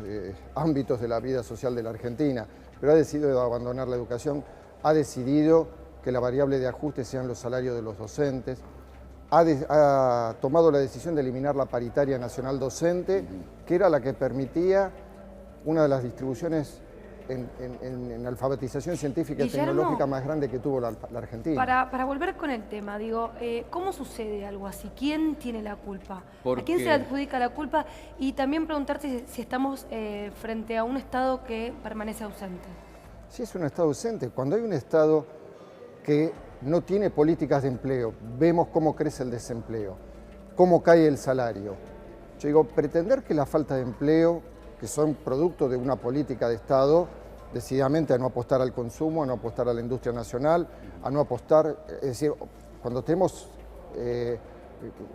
Speaker 9: ámbitos de la vida social de la Argentina, pero ha decidido abandonar la educación, ha decidido que la variable de ajuste sean los salarios de los docentes, ha tomado la decisión de eliminar la paritaria nacional docente, que era la que permitía una de las distribuciones en alfabetización científica y tecnológica más grande que tuvo la Argentina.
Speaker 2: Para volver con el tema, digo, ¿cómo sucede algo así? ¿Quién tiene la culpa?
Speaker 7: Porque...
Speaker 2: ¿A quién se le adjudica la culpa? Y también preguntarte si estamos frente a un Estado que permanece ausente.
Speaker 9: Sí, es un Estado ausente. Cuando hay un Estado que no tiene políticas de empleo, vemos cómo crece el desempleo, cómo cae el salario. Yo digo, pretender que la falta de empleo, que son producto de una política de Estado, decididamente a no apostar al consumo, a no apostar a la industria nacional, a no apostar, es decir, cuando tenemos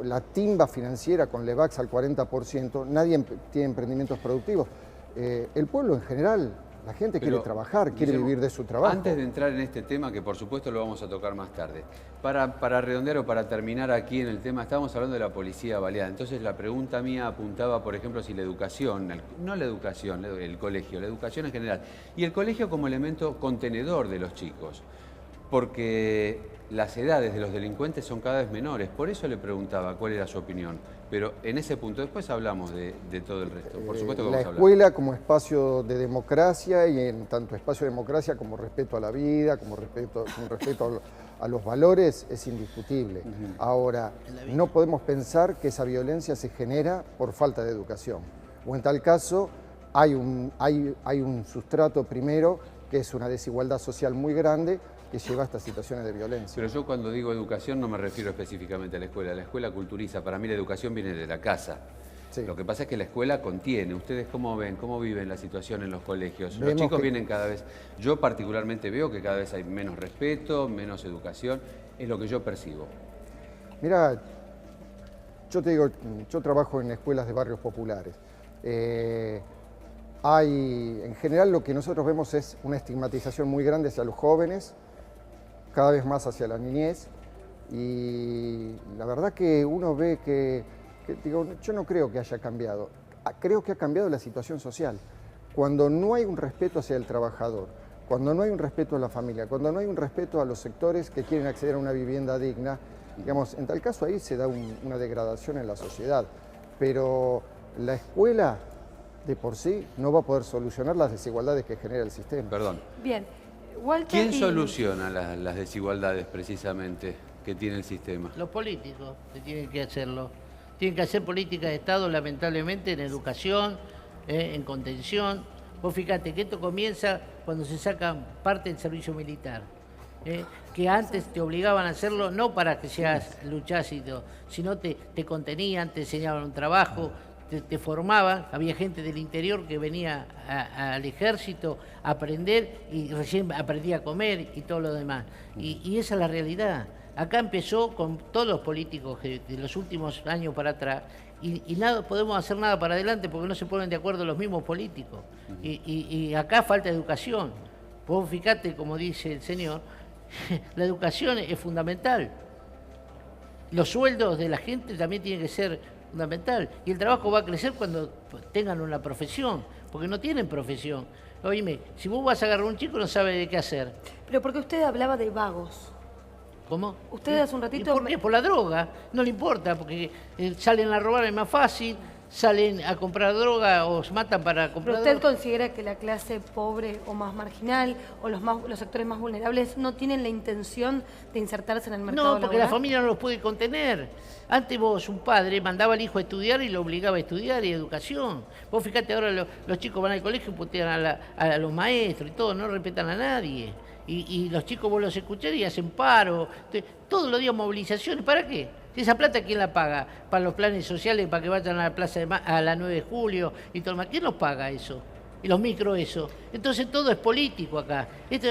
Speaker 9: la timba financiera con Levax al 40%, nadie tiene emprendimientos productivos. El pueblo en general, la gente quiere trabajar, quiere vivir de su trabajo.
Speaker 7: Antes de entrar en este tema, que por supuesto lo vamos a tocar más tarde, para redondear o para terminar aquí en el tema, estábamos hablando de la policía baleada. Entonces la pregunta mía apuntaba, por ejemplo, si la educación, no la educación, el colegio, la educación en general, y el colegio como elemento contenedor de los chicos. porque las edades de los delincuentes son cada vez menores. Por eso le preguntaba cuál era su opinión. Pero en ese punto, después hablamos de todo el resto. Por supuesto que vamos a hablar.
Speaker 9: La escuela como espacio de democracia, y en tanto espacio de democracia como respeto a la vida, como respeto a los valores, es indiscutible. Ahora, no podemos pensar que esa violencia se genera por falta de educación. O en tal caso, hay un sustrato primero, que es una desigualdad social muy grande, que lleva a estas situaciones de violencia.
Speaker 7: Pero yo cuando digo educación no me refiero específicamente a la escuela. La escuela culturiza. Para mí la educación viene de la casa. Sí. Lo que pasa es que la escuela contiene. ¿Ustedes cómo ven, cómo viven la situación en los colegios? Los chicos vienen cada vez... Yo particularmente veo que cada vez hay menos respeto, menos educación. Es lo que yo percibo.
Speaker 9: Mira, yo te digo, yo trabajo en escuelas de barrios populares. En general lo que nosotros vemos es una estigmatización muy grande hacia los jóvenes, cada vez más hacia la niñez, y la verdad que uno ve que digo, yo no creo que haya cambiado, creo que ha cambiado la situación social. Cuando no hay un respeto hacia el trabajador, cuando no hay un respeto a la familia, cuando no hay un respeto a los sectores que quieren acceder a una vivienda digna, digamos, en tal caso ahí se da una degradación en la sociedad, pero la escuela de por sí no va a poder solucionar las desigualdades que genera el sistema.
Speaker 7: Perdón.
Speaker 2: Bien. Walter,
Speaker 7: ¿quién soluciona las desigualdades precisamente que tiene el sistema?
Speaker 3: Los políticos que tienen que hacerlo. Tienen que hacer políticas de Estado, lamentablemente, en educación, en contención. Vos fíjate que esto comienza cuando se sacan parte del servicio militar. Que antes te obligaban a hacerlo no para que seas luchás, sino te contenían, te enseñaban un trabajo, te formaban. Había gente del interior que venía al ejército a aprender y recién aprendía a comer y todo lo demás. Y esa es la realidad. Acá empezó con todos los políticos de los últimos años para atrás y nada, podemos hacer nada para adelante porque no se ponen de acuerdo los mismos políticos. Y acá falta educación. Vos fíjate, como dice el señor, la educación es fundamental. Los sueldos de la gente también tienen que ser fundamental. Y el trabajo va a crecer cuando tengan una profesión, porque no tienen profesión. Oíme, si vos vas a agarrar a un chico no sabe de qué hacer.
Speaker 2: Pero porque usted hablaba de vagos.
Speaker 3: ¿Cómo?
Speaker 2: Usted hace un ratito...
Speaker 3: ¿Y por qué? Por la droga. No le importa, porque salen a robar es más fácil, salen a comprar droga o se matan para comprar droga.
Speaker 2: ¿Pero usted considera que la clase pobre o más marginal o los sectores más vulnerables no tienen la intención de insertarse en el mercado laboral?
Speaker 3: No, porque la familia no los puede contener. Antes vos, un padre, mandaba al hijo a estudiar y lo obligaba a estudiar y educación. Vos fíjate, ahora los chicos van al colegio y putean a los maestros y todo, no respetan a nadie. Y los chicos vos los escuchás y hacen paro. Todos los días movilizaciones. ¿Para qué? ¿Esa plata quién la paga? ¿Para los planes sociales, para que vayan a la plaza a la 9 de julio y todo más? ¿Quién los paga eso? Y los micro eso. Entonces todo es político acá.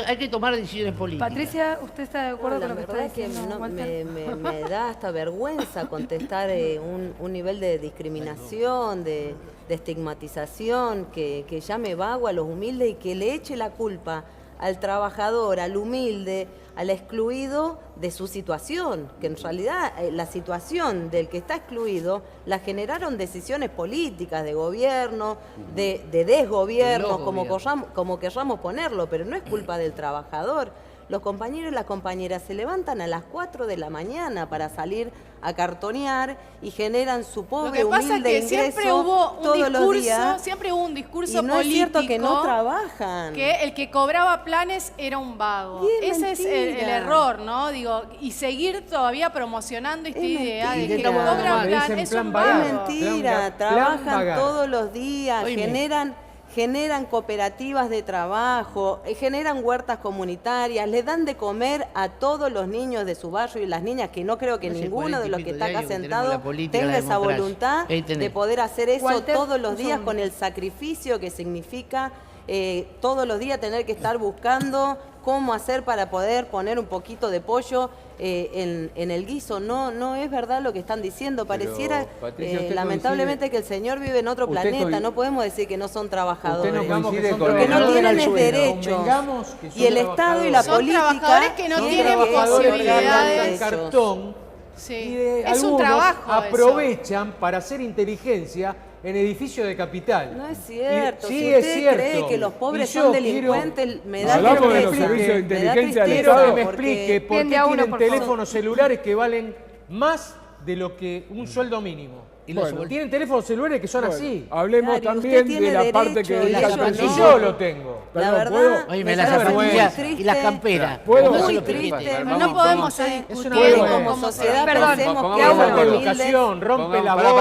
Speaker 3: Hay que tomar decisiones políticas.
Speaker 2: Patricia, ¿usted está de acuerdo con lo que está diciendo?
Speaker 8: Me da hasta vergüenza contestar un nivel de discriminación, de estigmatización, que llame vago a los humildes y que le eche la culpa al trabajador, al humilde, al excluido de su situación, que en realidad la situación del que está excluido la generaron decisiones políticas de gobierno, de desgobierno, como querramos ponerlo, pero no es culpa del trabajador. Los compañeros y las compañeras se levantan a las 4 de la mañana para salir a cartonear y generan su pobre, humilde ingreso
Speaker 5: siempre hubo un
Speaker 8: todos
Speaker 5: discurso,
Speaker 8: los días.
Speaker 5: Siempre hubo un discurso
Speaker 8: y no
Speaker 5: político.
Speaker 8: Es cierto que no trabajan.
Speaker 5: Que el que cobraba planes era un vago. Ese es el error, ¿no? Digo, y seguir todavía promocionando esta idea de que cobran plan es un vago.
Speaker 8: Es mentira, trabajan todos los días, generan cooperativas de trabajo, generan huertas comunitarias, le dan de comer a todos los niños de su barrio y las niñas, que no creo que ninguno de los que está acá sentado tenga esa voluntad de poder hacer eso todos los días con el sacrificio que significa todos los días tener que estar buscando cómo hacer para poder poner un poquito de pollo en el guiso. No es verdad lo que están diciendo. Pareciera,
Speaker 7: Patricia,
Speaker 8: lamentablemente, que el señor vive en otro planeta. No podemos decir que no son trabajadores.
Speaker 7: Porque
Speaker 8: no tienen derechos. Y el Estado y la política...
Speaker 5: Son trabajadores que no tienen posibilidades.
Speaker 1: Cartón,
Speaker 5: Sí.
Speaker 1: y
Speaker 5: Es un
Speaker 1: algunos
Speaker 5: trabajo
Speaker 1: aprovechan para hacer inteligencia en edificio de capital.
Speaker 8: No es cierto.
Speaker 1: Sí,
Speaker 8: si
Speaker 1: es
Speaker 8: usted
Speaker 1: cierto.
Speaker 8: cree que los pobres
Speaker 1: Y yo
Speaker 8: son delincuentes, me da
Speaker 6: Hablamos de los
Speaker 8: tristeza.
Speaker 6: servicios de
Speaker 8: Me da
Speaker 6: inteligencia del
Speaker 8: tristeza
Speaker 1: Quiero que me
Speaker 8: porque-
Speaker 1: explique por qué
Speaker 2: Atiende a uno,
Speaker 1: tienen
Speaker 2: por favor.
Speaker 1: teléfonos celulares que valen más de lo que un sueldo mínimo.
Speaker 3: Y los
Speaker 6: Bueno.
Speaker 1: Tienen teléfonos celulares que son
Speaker 6: Bueno,
Speaker 1: así.
Speaker 6: hablem,os
Speaker 8: Claro, y
Speaker 6: también
Speaker 8: usted tiene
Speaker 6: de la parte
Speaker 8: derecho,
Speaker 6: que
Speaker 8: y
Speaker 6: dedica
Speaker 8: ellos
Speaker 6: al
Speaker 8: no.
Speaker 1: Y
Speaker 6: presidente.
Speaker 1: yo lo tengo.
Speaker 8: La
Speaker 6: Perdón,
Speaker 8: verdad,
Speaker 6: ¿puedo?
Speaker 3: Oye,
Speaker 8: me
Speaker 3: las
Speaker 8: parece muy
Speaker 3: zapatillas
Speaker 8: triste,
Speaker 3: y las camperas.
Speaker 6: ¿Puedo?
Speaker 3: Pónganse
Speaker 8: muy
Speaker 3: los
Speaker 8: triste.
Speaker 3: piquetes.
Speaker 5: Pero no podemos
Speaker 8: discutir
Speaker 5: discutir
Speaker 8: como
Speaker 5: como
Speaker 8: sociedad.
Speaker 2: Perdón,
Speaker 8: Pensemos
Speaker 7: pongamos
Speaker 8: que
Speaker 7: una
Speaker 8: somos
Speaker 1: Falta de
Speaker 7: Pongamos-
Speaker 8: humildes.
Speaker 1: educación, rompe la
Speaker 7: Para,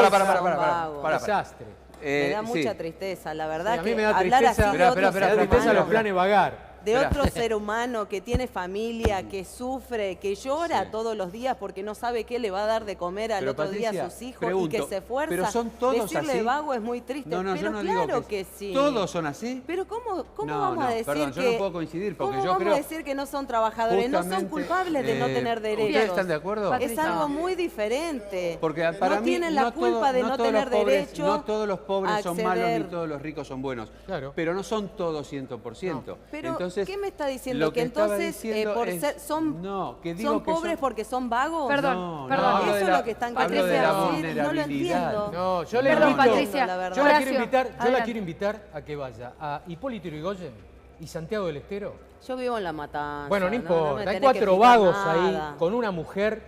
Speaker 1: voz.
Speaker 7: para.
Speaker 1: Desastre.
Speaker 8: Me da
Speaker 7: Sí.
Speaker 8: mucha tristeza, la verdad,
Speaker 1: A mí
Speaker 8: que
Speaker 1: me da
Speaker 8: hablar
Speaker 1: tristeza,
Speaker 8: así de
Speaker 7: Espera,
Speaker 8: otro
Speaker 7: espera,
Speaker 8: ser
Speaker 1: me da tristeza
Speaker 8: humano,
Speaker 1: los planes vagar.
Speaker 8: de otro ser humano que tiene familia, que sufre, que llora todos los días porque no sabe qué le va a dar de comer al
Speaker 7: Pero,
Speaker 8: otro día a
Speaker 7: Patricia,
Speaker 8: sus hijos
Speaker 7: pregunto,
Speaker 8: y que se esfuerza.
Speaker 7: ¿pero son todos
Speaker 8: Decirle
Speaker 7: así?
Speaker 8: vago es muy triste,
Speaker 7: No,
Speaker 8: pero
Speaker 7: yo no digo
Speaker 8: claro que sí.
Speaker 7: ¿Todos son así?
Speaker 8: Pero ¿cómo
Speaker 7: No,
Speaker 8: vamos a
Speaker 7: no,
Speaker 8: decir
Speaker 7: perdón, yo
Speaker 8: que
Speaker 7: no puedo coincidir, porque
Speaker 8: ¿cómo
Speaker 7: yo
Speaker 8: vamos
Speaker 7: creo-
Speaker 8: a decir que no son trabajadores? No son
Speaker 7: Justamente,
Speaker 8: culpables de no tener derechos.
Speaker 7: ¿Ustedes están de acuerdo?
Speaker 8: Es algo muy diferente.
Speaker 7: Porque para
Speaker 8: no
Speaker 7: mí
Speaker 8: tienen la culpa de no
Speaker 7: todos
Speaker 8: tener
Speaker 7: los pobres,
Speaker 8: derecho.
Speaker 7: no todos los pobres
Speaker 8: a
Speaker 7: son malos ni
Speaker 8: acceder.
Speaker 7: todos los ricos son buenos.
Speaker 1: Claro.
Speaker 7: Pero no son todos 100%.
Speaker 8: Pero,
Speaker 7: Entonces,
Speaker 8: ¿qué me está diciendo?
Speaker 7: lo
Speaker 8: Que
Speaker 7: estaba
Speaker 8: entonces
Speaker 7: diciendo
Speaker 8: por
Speaker 7: es-
Speaker 8: ser, son,
Speaker 7: no, que digo
Speaker 8: son
Speaker 7: que
Speaker 8: pobres
Speaker 7: son-
Speaker 8: porque son vagos.
Speaker 2: Perdón,
Speaker 7: No,
Speaker 2: perdón.
Speaker 7: no, hablo
Speaker 8: Eso
Speaker 7: de
Speaker 8: es
Speaker 7: la-
Speaker 8: lo que están
Speaker 7: hablo de la
Speaker 8: queriendo decir. No lo
Speaker 7: vulnerabilidad.
Speaker 8: entiendo.
Speaker 1: No, yo le
Speaker 2: Perdón,
Speaker 1: invito,
Speaker 2: Patricia.
Speaker 8: la verdad.
Speaker 1: yo la
Speaker 2: Horacio,
Speaker 1: quiero invitar, yo la
Speaker 2: adelante.
Speaker 1: quiero invitar a que vaya a Hipólito Yrigoyen y Santiago del Estero.
Speaker 8: Yo vivo en La Matanza.
Speaker 1: Bueno, no
Speaker 8: me
Speaker 1: importa,
Speaker 8: tenés
Speaker 1: hay
Speaker 8: que
Speaker 1: 4
Speaker 8: explicar
Speaker 1: vagos
Speaker 8: nada.
Speaker 1: ahí con una mujer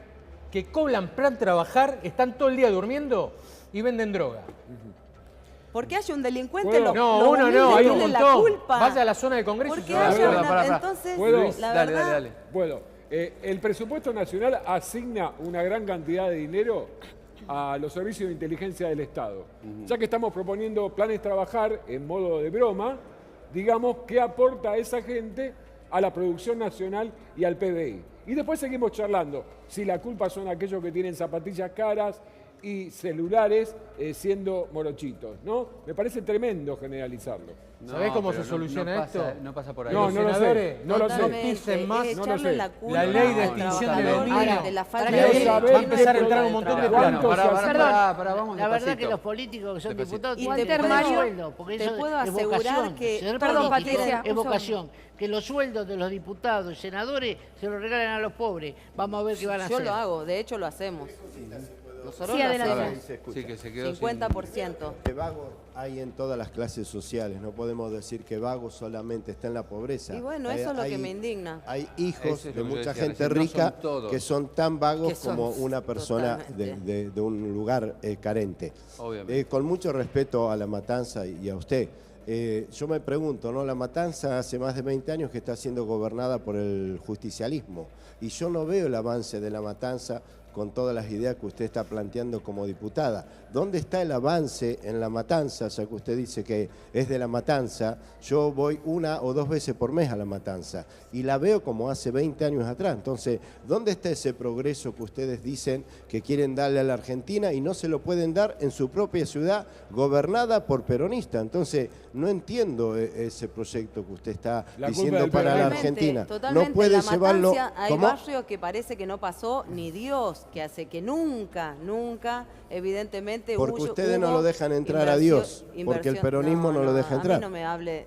Speaker 1: que cobran plan trabajar, están todo el día durmiendo y venden droga.
Speaker 8: Porque hay un delincuente,
Speaker 6: ¿Puedo?
Speaker 8: los
Speaker 1: No, uno
Speaker 8: humildes
Speaker 1: no, hay un
Speaker 8: tienen la
Speaker 1: montón.
Speaker 8: culpa.
Speaker 1: Vaya a la zona de Congreso y
Speaker 8: Porque
Speaker 1: se va a
Speaker 8: haya
Speaker 1: ver.
Speaker 8: una- entonces,
Speaker 6: ¿Puedo?
Speaker 8: la
Speaker 7: Dale,
Speaker 8: verdad,
Speaker 7: dale.
Speaker 6: Bueno, el presupuesto nacional asigna una gran cantidad de dinero a los servicios de inteligencia del Estado. Ya que estamos proponiendo planes trabajar en modo de broma, digamos qué aporta esa gente a la producción nacional y al PBI. Y después seguimos charlando si la culpa son aquellos que tienen zapatillas caras y celulares siendo morochitos, ¿no? Me parece tremendo generalizarlo.
Speaker 1: ¿Sabés cómo
Speaker 7: pero
Speaker 1: se soluciona
Speaker 7: no pasa-
Speaker 1: esto?
Speaker 7: No pasa por ahí.
Speaker 6: No,
Speaker 1: Los
Speaker 6: no lo sé,
Speaker 1: senadores
Speaker 6: no lo sé.
Speaker 1: pisen más
Speaker 8: es
Speaker 6: no lo
Speaker 8: echarle
Speaker 6: sé.
Speaker 8: la culpa
Speaker 1: La ley de
Speaker 8: al
Speaker 1: extinción
Speaker 8: trabajador
Speaker 1: del dominio.
Speaker 8: de la falta
Speaker 1: Y
Speaker 8: de
Speaker 1: ahí
Speaker 8: derechos.
Speaker 1: va a empezar a entrar un montón de
Speaker 6: ¿Cuánto
Speaker 1: planos.
Speaker 6: se hace?
Speaker 7: Vamos
Speaker 3: La verdad que
Speaker 7: despacito.
Speaker 3: los políticos que son
Speaker 7: Despacito.
Speaker 3: diputados
Speaker 8: Y
Speaker 3: tienen
Speaker 8: te
Speaker 3: que tener
Speaker 8: puedo-
Speaker 3: sueldo, porque
Speaker 8: te
Speaker 3: eso
Speaker 8: puedo
Speaker 3: es
Speaker 8: asegurar
Speaker 3: vocación.
Speaker 8: que-
Speaker 3: Ser
Speaker 2: Perdón,
Speaker 3: político
Speaker 2: Patricia,
Speaker 3: es
Speaker 2: un
Speaker 3: vocación. Que los sueldos de los diputados y senadores se los regalen a los pobres. Vamos a ver qué van a
Speaker 8: Yo
Speaker 3: hacer.
Speaker 8: lo hago, de hecho lo hacemos. Nosotros
Speaker 2: Sí,
Speaker 8: lo
Speaker 2: adelante.
Speaker 8: hacemos.
Speaker 7: Sí, que se quedó sin-
Speaker 8: 50%.
Speaker 4: Que vagos hay en todas las clases sociales, no podemos decir que vagos solamente está en la pobreza.
Speaker 8: Y bueno, eso es lo que me indigna.
Speaker 4: Hay hijos
Speaker 7: Eso es
Speaker 4: de
Speaker 7: lo que yo
Speaker 4: mucha
Speaker 7: decía
Speaker 4: gente
Speaker 7: recién, no
Speaker 4: rica
Speaker 7: son todos.
Speaker 4: que son tan vagos
Speaker 8: Que son
Speaker 4: como una persona
Speaker 8: totalmente.
Speaker 4: de un lugar carente.
Speaker 7: Obviamente.
Speaker 4: Con mucho respeto a La Matanza y a usted, yo me pregunto, ¿no? La Matanza hace más de 20 años que está siendo gobernada por el justicialismo y yo no veo el avance de La Matanza con todas las ideas que usted está planteando como diputada. ¿Dónde está el avance en La Matanza? Ya que usted dice que es de La Matanza, yo voy 1 o 2 veces por mes a La Matanza y la veo como hace 20 años atrás. Entonces, ¿dónde está ese progreso que ustedes dicen que quieren darle a la Argentina y no se lo pueden dar en su propia ciudad gobernada por peronistas? Entonces, no entiendo ese proyecto que usted está
Speaker 6: La culpa
Speaker 4: diciendo
Speaker 6: del
Speaker 4: para la
Speaker 6: peronismo.
Speaker 4: Argentina.
Speaker 8: Totalmente.
Speaker 4: No puede
Speaker 8: En La
Speaker 4: llevarlo...
Speaker 8: Matanza hay
Speaker 4: ¿Cómo?
Speaker 8: barrios que parece que no pasó ni Dios, que hace que nunca, evidentemente
Speaker 4: Porque
Speaker 8: hubo
Speaker 4: ustedes no lo dejan entrar a Dios, porque el peronismo no lo deja entrar.
Speaker 8: A mí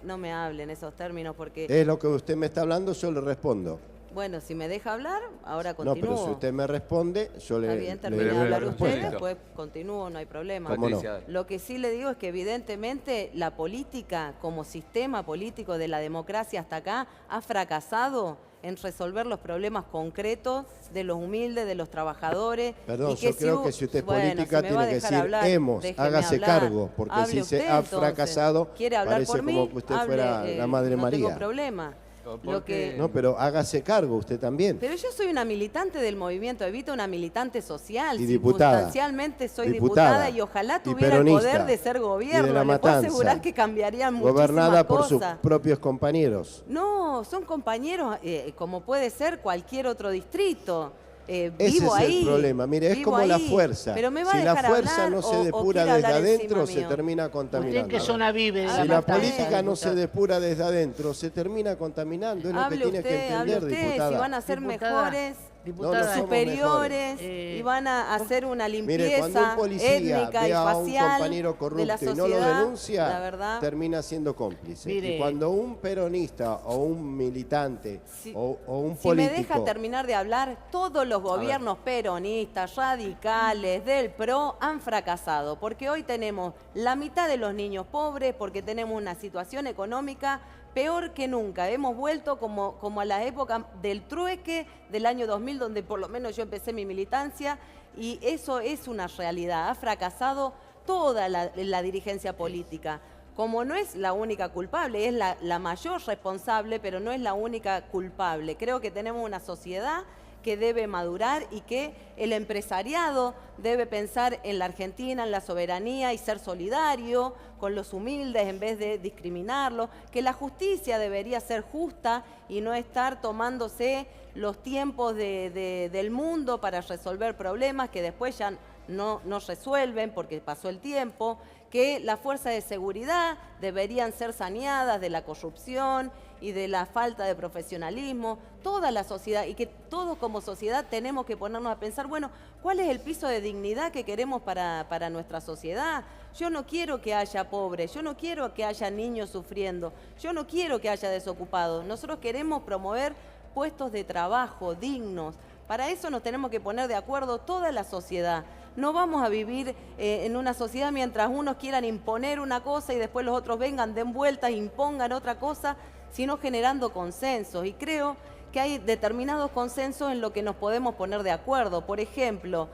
Speaker 8: no me hable en esos términos porque,
Speaker 4: Es lo que usted me está hablando, yo le respondo.
Speaker 8: bueno, si me deja hablar, ahora
Speaker 4: No,
Speaker 8: continúo.
Speaker 4: pero si usted me responde, yo
Speaker 8: Está
Speaker 4: le...
Speaker 8: bien,
Speaker 4: le-
Speaker 8: termina de
Speaker 7: le-
Speaker 8: hablar
Speaker 7: le-
Speaker 8: usted,
Speaker 7: le-
Speaker 8: después continúo, no hay problema.
Speaker 4: ¿Cómo no?
Speaker 7: Patricia, dale.
Speaker 8: Lo que sí le digo es que evidentemente la política como sistema político de la democracia hasta acá ha fracasado en resolver los problemas concretos de los humildes, de los trabajadores.
Speaker 4: Perdón,
Speaker 8: y que
Speaker 4: yo creo
Speaker 8: hubo-
Speaker 4: que si usted es
Speaker 8: Bueno,
Speaker 4: política
Speaker 8: si me va a
Speaker 4: tiene que
Speaker 8: dejar
Speaker 4: decir
Speaker 8: hablar,
Speaker 4: hemos,
Speaker 8: déjeme
Speaker 4: hágase
Speaker 8: hablar.
Speaker 4: cargo, porque si
Speaker 8: Hable
Speaker 4: se
Speaker 8: usted,
Speaker 4: ha
Speaker 8: entonces.
Speaker 4: fracasado,
Speaker 8: ¿Quiere hablar
Speaker 4: parece
Speaker 8: por mí?
Speaker 4: como que usted
Speaker 8: Hable,
Speaker 4: fuera la Madre
Speaker 8: no
Speaker 4: María.
Speaker 8: tengo problema. Lo que,
Speaker 4: No, pero hágase cargo usted también.
Speaker 8: pero yo soy una militante del movimiento Evita, una militante social.
Speaker 4: Y diputada.
Speaker 8: Circunstancialmente soy
Speaker 4: Diputada.
Speaker 8: diputada y ojalá
Speaker 4: Y
Speaker 8: tuviera el
Speaker 4: peronista.
Speaker 8: poder de ser
Speaker 4: Y de
Speaker 8: gobierno.
Speaker 4: La
Speaker 8: Le puedo
Speaker 4: Matanza.
Speaker 8: asegurar que cambiarían muchísimas
Speaker 4: Gobernada por sus
Speaker 8: cosas.
Speaker 4: propios compañeros.
Speaker 8: No, son compañeros como puede ser cualquier otro distrito.
Speaker 4: Ese
Speaker 8: Vivo
Speaker 4: es
Speaker 8: ahí.
Speaker 4: el problema. Mire, es
Speaker 8: vivo
Speaker 4: como la
Speaker 8: ahí.
Speaker 4: fuerza.
Speaker 8: Pero me va a
Speaker 4: Si la
Speaker 8: dejar
Speaker 4: fuerza
Speaker 8: hablar
Speaker 4: no se
Speaker 8: o
Speaker 4: depura
Speaker 8: quiere
Speaker 4: desde
Speaker 8: hablar
Speaker 4: adentro,
Speaker 8: encima
Speaker 4: se
Speaker 8: mío.
Speaker 4: termina
Speaker 3: ¿Usted
Speaker 4: contaminando.
Speaker 3: en qué zona vive? de
Speaker 4: Si
Speaker 3: La
Speaker 4: la
Speaker 3: Matanza,
Speaker 4: política no se
Speaker 3: diputada?
Speaker 4: depura desde adentro, se termina contaminando. Es lo que
Speaker 8: Hable
Speaker 4: tiene que
Speaker 8: usted,
Speaker 4: entender,
Speaker 8: si
Speaker 4: diputada.
Speaker 8: van a ser
Speaker 3: Diputada.
Speaker 8: mejores
Speaker 3: Diputada,
Speaker 8: superiores y van a hacer una limpieza
Speaker 4: Mire, cuando un policía
Speaker 8: étnica
Speaker 4: ve
Speaker 8: y
Speaker 4: a un
Speaker 8: facial
Speaker 4: compañero corrupto
Speaker 8: de la
Speaker 4: y
Speaker 8: sociedad,
Speaker 4: no lo denuncia,
Speaker 8: la verdad,
Speaker 4: termina siendo cómplice.
Speaker 3: Mire,
Speaker 4: y cuando un peronista o un militante o un
Speaker 8: si
Speaker 4: político...
Speaker 8: me deja terminar de hablar, todos los gobiernos peronistas, radicales, del PRO han fracasado, porque hoy tenemos la mitad de los niños pobres, porque tenemos una situación económica peor que nunca. Hemos vuelto como a la época del trueque del año 2000, donde por lo menos yo empecé mi militancia, y eso es una realidad. Ha fracasado toda la dirigencia política. Como no es la única culpable, es la mayor responsable, pero no es la única culpable. Creo que tenemos una sociedad que debe madurar y que el empresariado debe pensar en la Argentina, en la soberanía y ser solidario con los humildes en vez de discriminarlos, que la justicia debería ser justa y no estar tomándose los tiempos del mundo para resolver problemas que después ya no resuelven porque pasó el tiempo, que las fuerzas de seguridad deberían ser saneadas de la corrupción y de la falta de profesionalismo, toda la sociedad, y que todos como sociedad tenemos que ponernos a pensar, bueno, ¿cuál es el piso de dignidad que queremos para nuestra sociedad? Yo no quiero que haya pobres, yo no quiero que haya niños sufriendo, yo no quiero que haya desocupados. Nosotros queremos promover puestos de trabajo dignos. Para eso nos tenemos que poner de acuerdo toda la sociedad. No vamos a vivir en una sociedad mientras unos quieran imponer una cosa y después los otros vengan, den vueltas, impongan otra cosa, sino generando consensos. Y creo que hay determinados consensos en lo que nos podemos poner de acuerdo. Por ejemplo,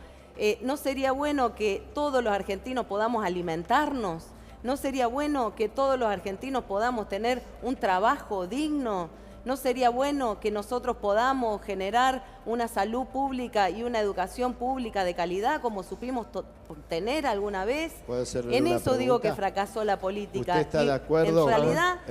Speaker 8: ¿no sería bueno que todos los argentinos podamos alimentarnos? ¿No sería bueno que todos los argentinos podamos tener un trabajo digno? ¿No sería bueno que nosotros podamos generar una salud pública y una educación pública de calidad como supimos tener alguna vez? En eso digo que fracasó la política.
Speaker 4: ¿Usted está de acuerdo?
Speaker 8: En realidad,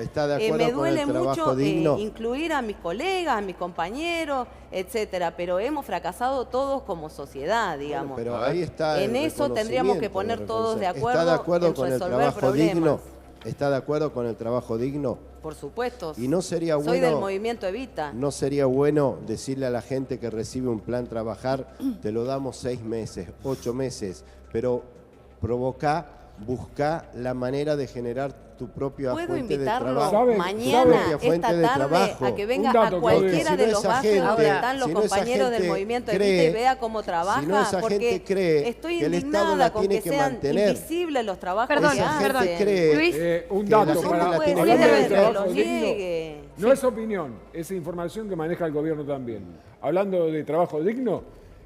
Speaker 8: me duele mucho
Speaker 4: digno?
Speaker 8: incluir a mis colegas, a mis compañeros, etcétera, pero hemos fracasado todos como sociedad, digamos.
Speaker 4: Bueno, pero ahí está
Speaker 8: en eso tendríamos que poner todos de acuerdo.
Speaker 4: ¿Está de acuerdo
Speaker 8: en
Speaker 4: con el
Speaker 8: resolver
Speaker 4: trabajo
Speaker 8: problemas.
Speaker 4: digno? ¿Está de acuerdo con el trabajo digno?
Speaker 8: Por supuesto.
Speaker 4: Y no sería bueno,
Speaker 8: soy del movimiento Evita.
Speaker 4: ¿No sería bueno decirle a la gente que recibe un plan trabajar, te lo damos 6 meses, 8 meses, pero busca la manera de generar tu propia fuente de trabajo?
Speaker 8: ¿Puedo invitarlo mañana, esta tarde, a que venga a cualquiera de los barrios donde están los compañeros del movimiento Evita y vea cómo trabaja?
Speaker 4: Si no, esa gente cree
Speaker 8: estoy
Speaker 4: que el Estado la tiene que mantener.
Speaker 8: Invisibles los trabajos
Speaker 2: Perdón,
Speaker 8: que hacen.
Speaker 4: Esa gente cree
Speaker 2: Luis,
Speaker 6: un
Speaker 4: que
Speaker 6: dato
Speaker 4: la
Speaker 6: para
Speaker 4: gente la tiene
Speaker 6: hablando
Speaker 4: que
Speaker 6: de
Speaker 4: mantener.
Speaker 6: trabajo digno. No es opinión, es información que maneja el gobierno también. Hablando de trabajo digno,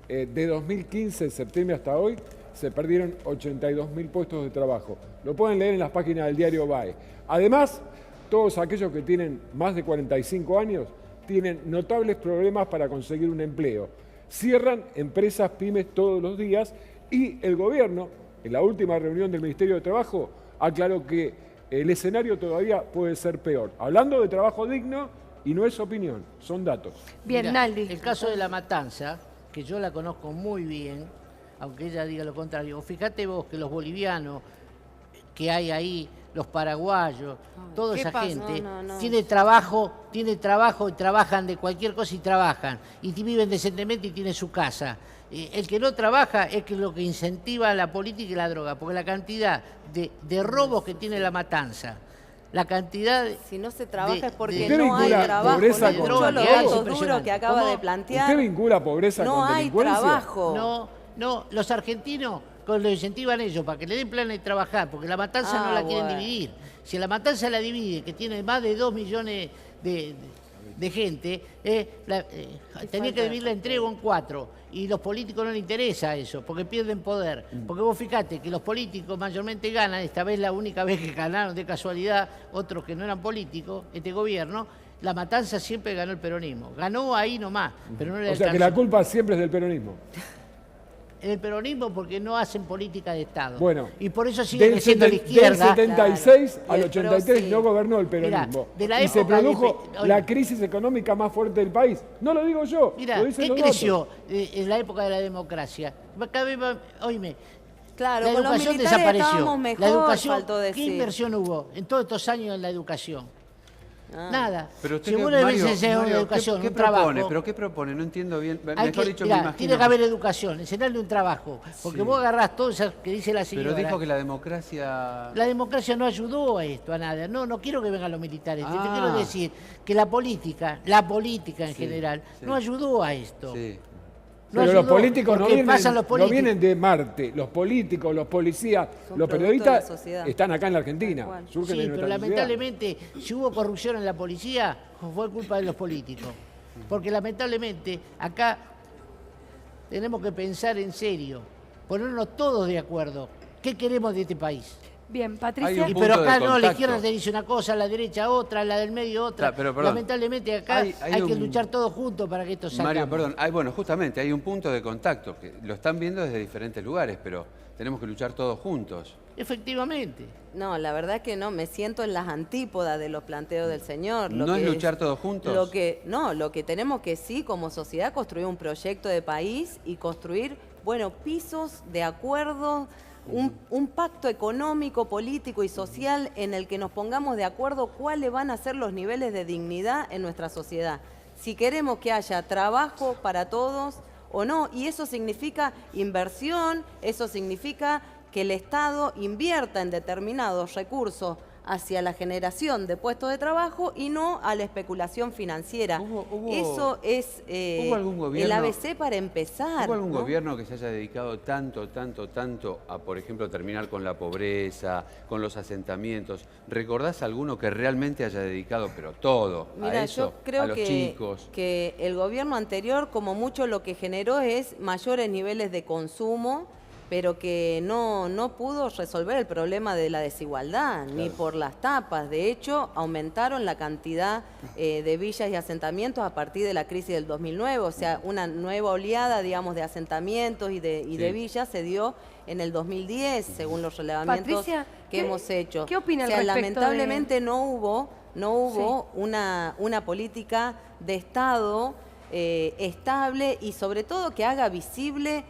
Speaker 6: de 2015, septiembre hasta hoy, se perdieron 82.000 puestos de trabajo. Lo pueden leer en las páginas del diario BAE. Además, todos aquellos que tienen más de 45 años tienen notables problemas para conseguir un empleo. Cierran empresas pymes todos los días y el gobierno, en la última reunión del Ministerio de Trabajo, aclaró que el escenario todavía puede ser peor. Hablando de trabajo digno, y no es opinión, son datos.
Speaker 2: Bien,
Speaker 3: Mirá,
Speaker 2: Naldi.
Speaker 3: el caso de La Matanza, que yo la conozco muy bien, aunque ella diga lo contrario. Fíjate vos que los bolivianos que hay ahí, los paraguayos, toda esa gente, tiene trabajo y trabajan de cualquier cosa y trabajan. Y viven decentemente y tienen su casa. El que no trabaja es que lo que incentiva la política y la droga, porque la cantidad de robos que tiene La Matanza, la cantidad
Speaker 8: si no se trabaja es porque
Speaker 6: ¿Usted
Speaker 8: no hay
Speaker 6: vincula
Speaker 8: trabajo.
Speaker 6: pobreza
Speaker 8: No
Speaker 6: con
Speaker 8: escuchó los
Speaker 6: droga?
Speaker 8: datos duros que acaba de plantear.
Speaker 6: ¿Usted vincula pobreza
Speaker 8: no
Speaker 6: con
Speaker 8: hay
Speaker 6: delincuencia?
Speaker 8: trabajo.
Speaker 3: No, los argentinos lo incentivan ellos para que le den planes de trabajar, porque La Matanza no la quieren dividir. Si La Matanza la divide, que tiene más de 2 millones de gente, tenía que dividirla en 3 o en 4. Y los políticos no les interesa eso, porque pierden poder. Porque vos fijate que los políticos mayormente ganan, esta vez la única vez que ganaron de casualidad, otros que no eran políticos, este gobierno, La Matanza siempre ganó el peronismo. Ganó ahí nomás, pero no le
Speaker 6: O sea que la culpa siempre es del peronismo.
Speaker 3: El peronismo porque no hacen política de Estado.
Speaker 6: Bueno,
Speaker 3: y por eso sigue siendo la izquierda.
Speaker 6: Del 76
Speaker 8: al
Speaker 6: 83 no gobernó el peronismo.
Speaker 3: Mirá,
Speaker 6: y se produjo la crisis económica más fuerte del país. No lo digo yo,
Speaker 3: Mira,
Speaker 6: lo dicen
Speaker 3: ¿qué
Speaker 6: los
Speaker 3: creció en la época de la democracia? Oíme,
Speaker 8: Claro,
Speaker 3: la
Speaker 8: con los
Speaker 3: educación
Speaker 8: militares
Speaker 3: desapareció.
Speaker 8: estábamos mejor,
Speaker 3: La educación,
Speaker 8: faltó decir.
Speaker 3: ¿qué inversión hubo en todos estos años en la educación? Nada.
Speaker 7: Pero usted
Speaker 3: si vos le enseñás una educación,
Speaker 7: ¿qué
Speaker 3: un
Speaker 7: propone?
Speaker 3: trabajo...
Speaker 7: ¿Pero qué propone? No entiendo bien.
Speaker 3: Mejor
Speaker 7: dicho, me imagino.
Speaker 3: Tiene que haber educación, enseñarle un trabajo. Porque vos agarrás todo eso que dice la señora.
Speaker 7: Pero dijo que la democracia...
Speaker 3: La democracia no ayudó a esto, a nada. No quiero que vengan los militares. Te quiero decir que la política en general, no ayudó a esto.
Speaker 6: Sí. Pero los políticos no vienen de Marte. Los políticos, los policías, los periodistas están acá en la Argentina.
Speaker 3: Sí, pero lamentablemente, si hubo corrupción en la policía, fue culpa de los políticos. Porque lamentablemente acá tenemos que pensar en serio, ponernos todos de acuerdo. ¿Qué queremos de este país?
Speaker 2: Bien, Patricia.
Speaker 3: Pero acá no, la izquierda te dice una cosa, la derecha otra, la del medio otra.
Speaker 7: Pero,
Speaker 3: lamentablemente acá hay que luchar todos juntos para que esto salga.
Speaker 7: Mario, perdón. Bueno, justamente hay un punto de contacto, que lo están viendo desde diferentes lugares, pero tenemos que luchar todos juntos.
Speaker 3: Efectivamente.
Speaker 8: No, la verdad es que no, me siento en las antípodas de los planteos del señor.
Speaker 7: ¿No es luchar todos juntos?
Speaker 8: Lo que tenemos que sí, como sociedad, construir un proyecto de país y construir, pisos de acuerdo, un pacto económico, político y social en el que nos pongamos de acuerdo cuáles van a ser los niveles de dignidad en nuestra sociedad. Si queremos que haya trabajo para todos o no, y eso significa inversión, eso significa que el Estado invierta en determinados recursos hacia la generación de puestos de trabajo y no a la especulación financiera. Eso es
Speaker 7: ¿hubo algún gobierno,
Speaker 8: el ABC para empezar?
Speaker 7: ¿Hubo algún gobierno que se haya dedicado tanto a, por ejemplo, terminar con la pobreza, con los asentamientos? ¿Recordás alguno que realmente haya dedicado, pero todo, a eso,
Speaker 8: yo creo
Speaker 7: a los chicos?
Speaker 8: Que el gobierno anterior, como mucho, lo que generó es mayores niveles de consumo, pero que no pudo resolver el problema de la desigualdad, ni por las tapas. De hecho, aumentaron la cantidad de villas y asentamientos a partir de la crisis del 2009. O sea, una nueva oleada, digamos, de asentamientos y de villas se dio en el 2010, según los relevamientos que hemos hecho.
Speaker 2: ¿Qué opina
Speaker 8: al respecto? Lamentablemente no hubo una política de Estado estable y sobre todo que haga visible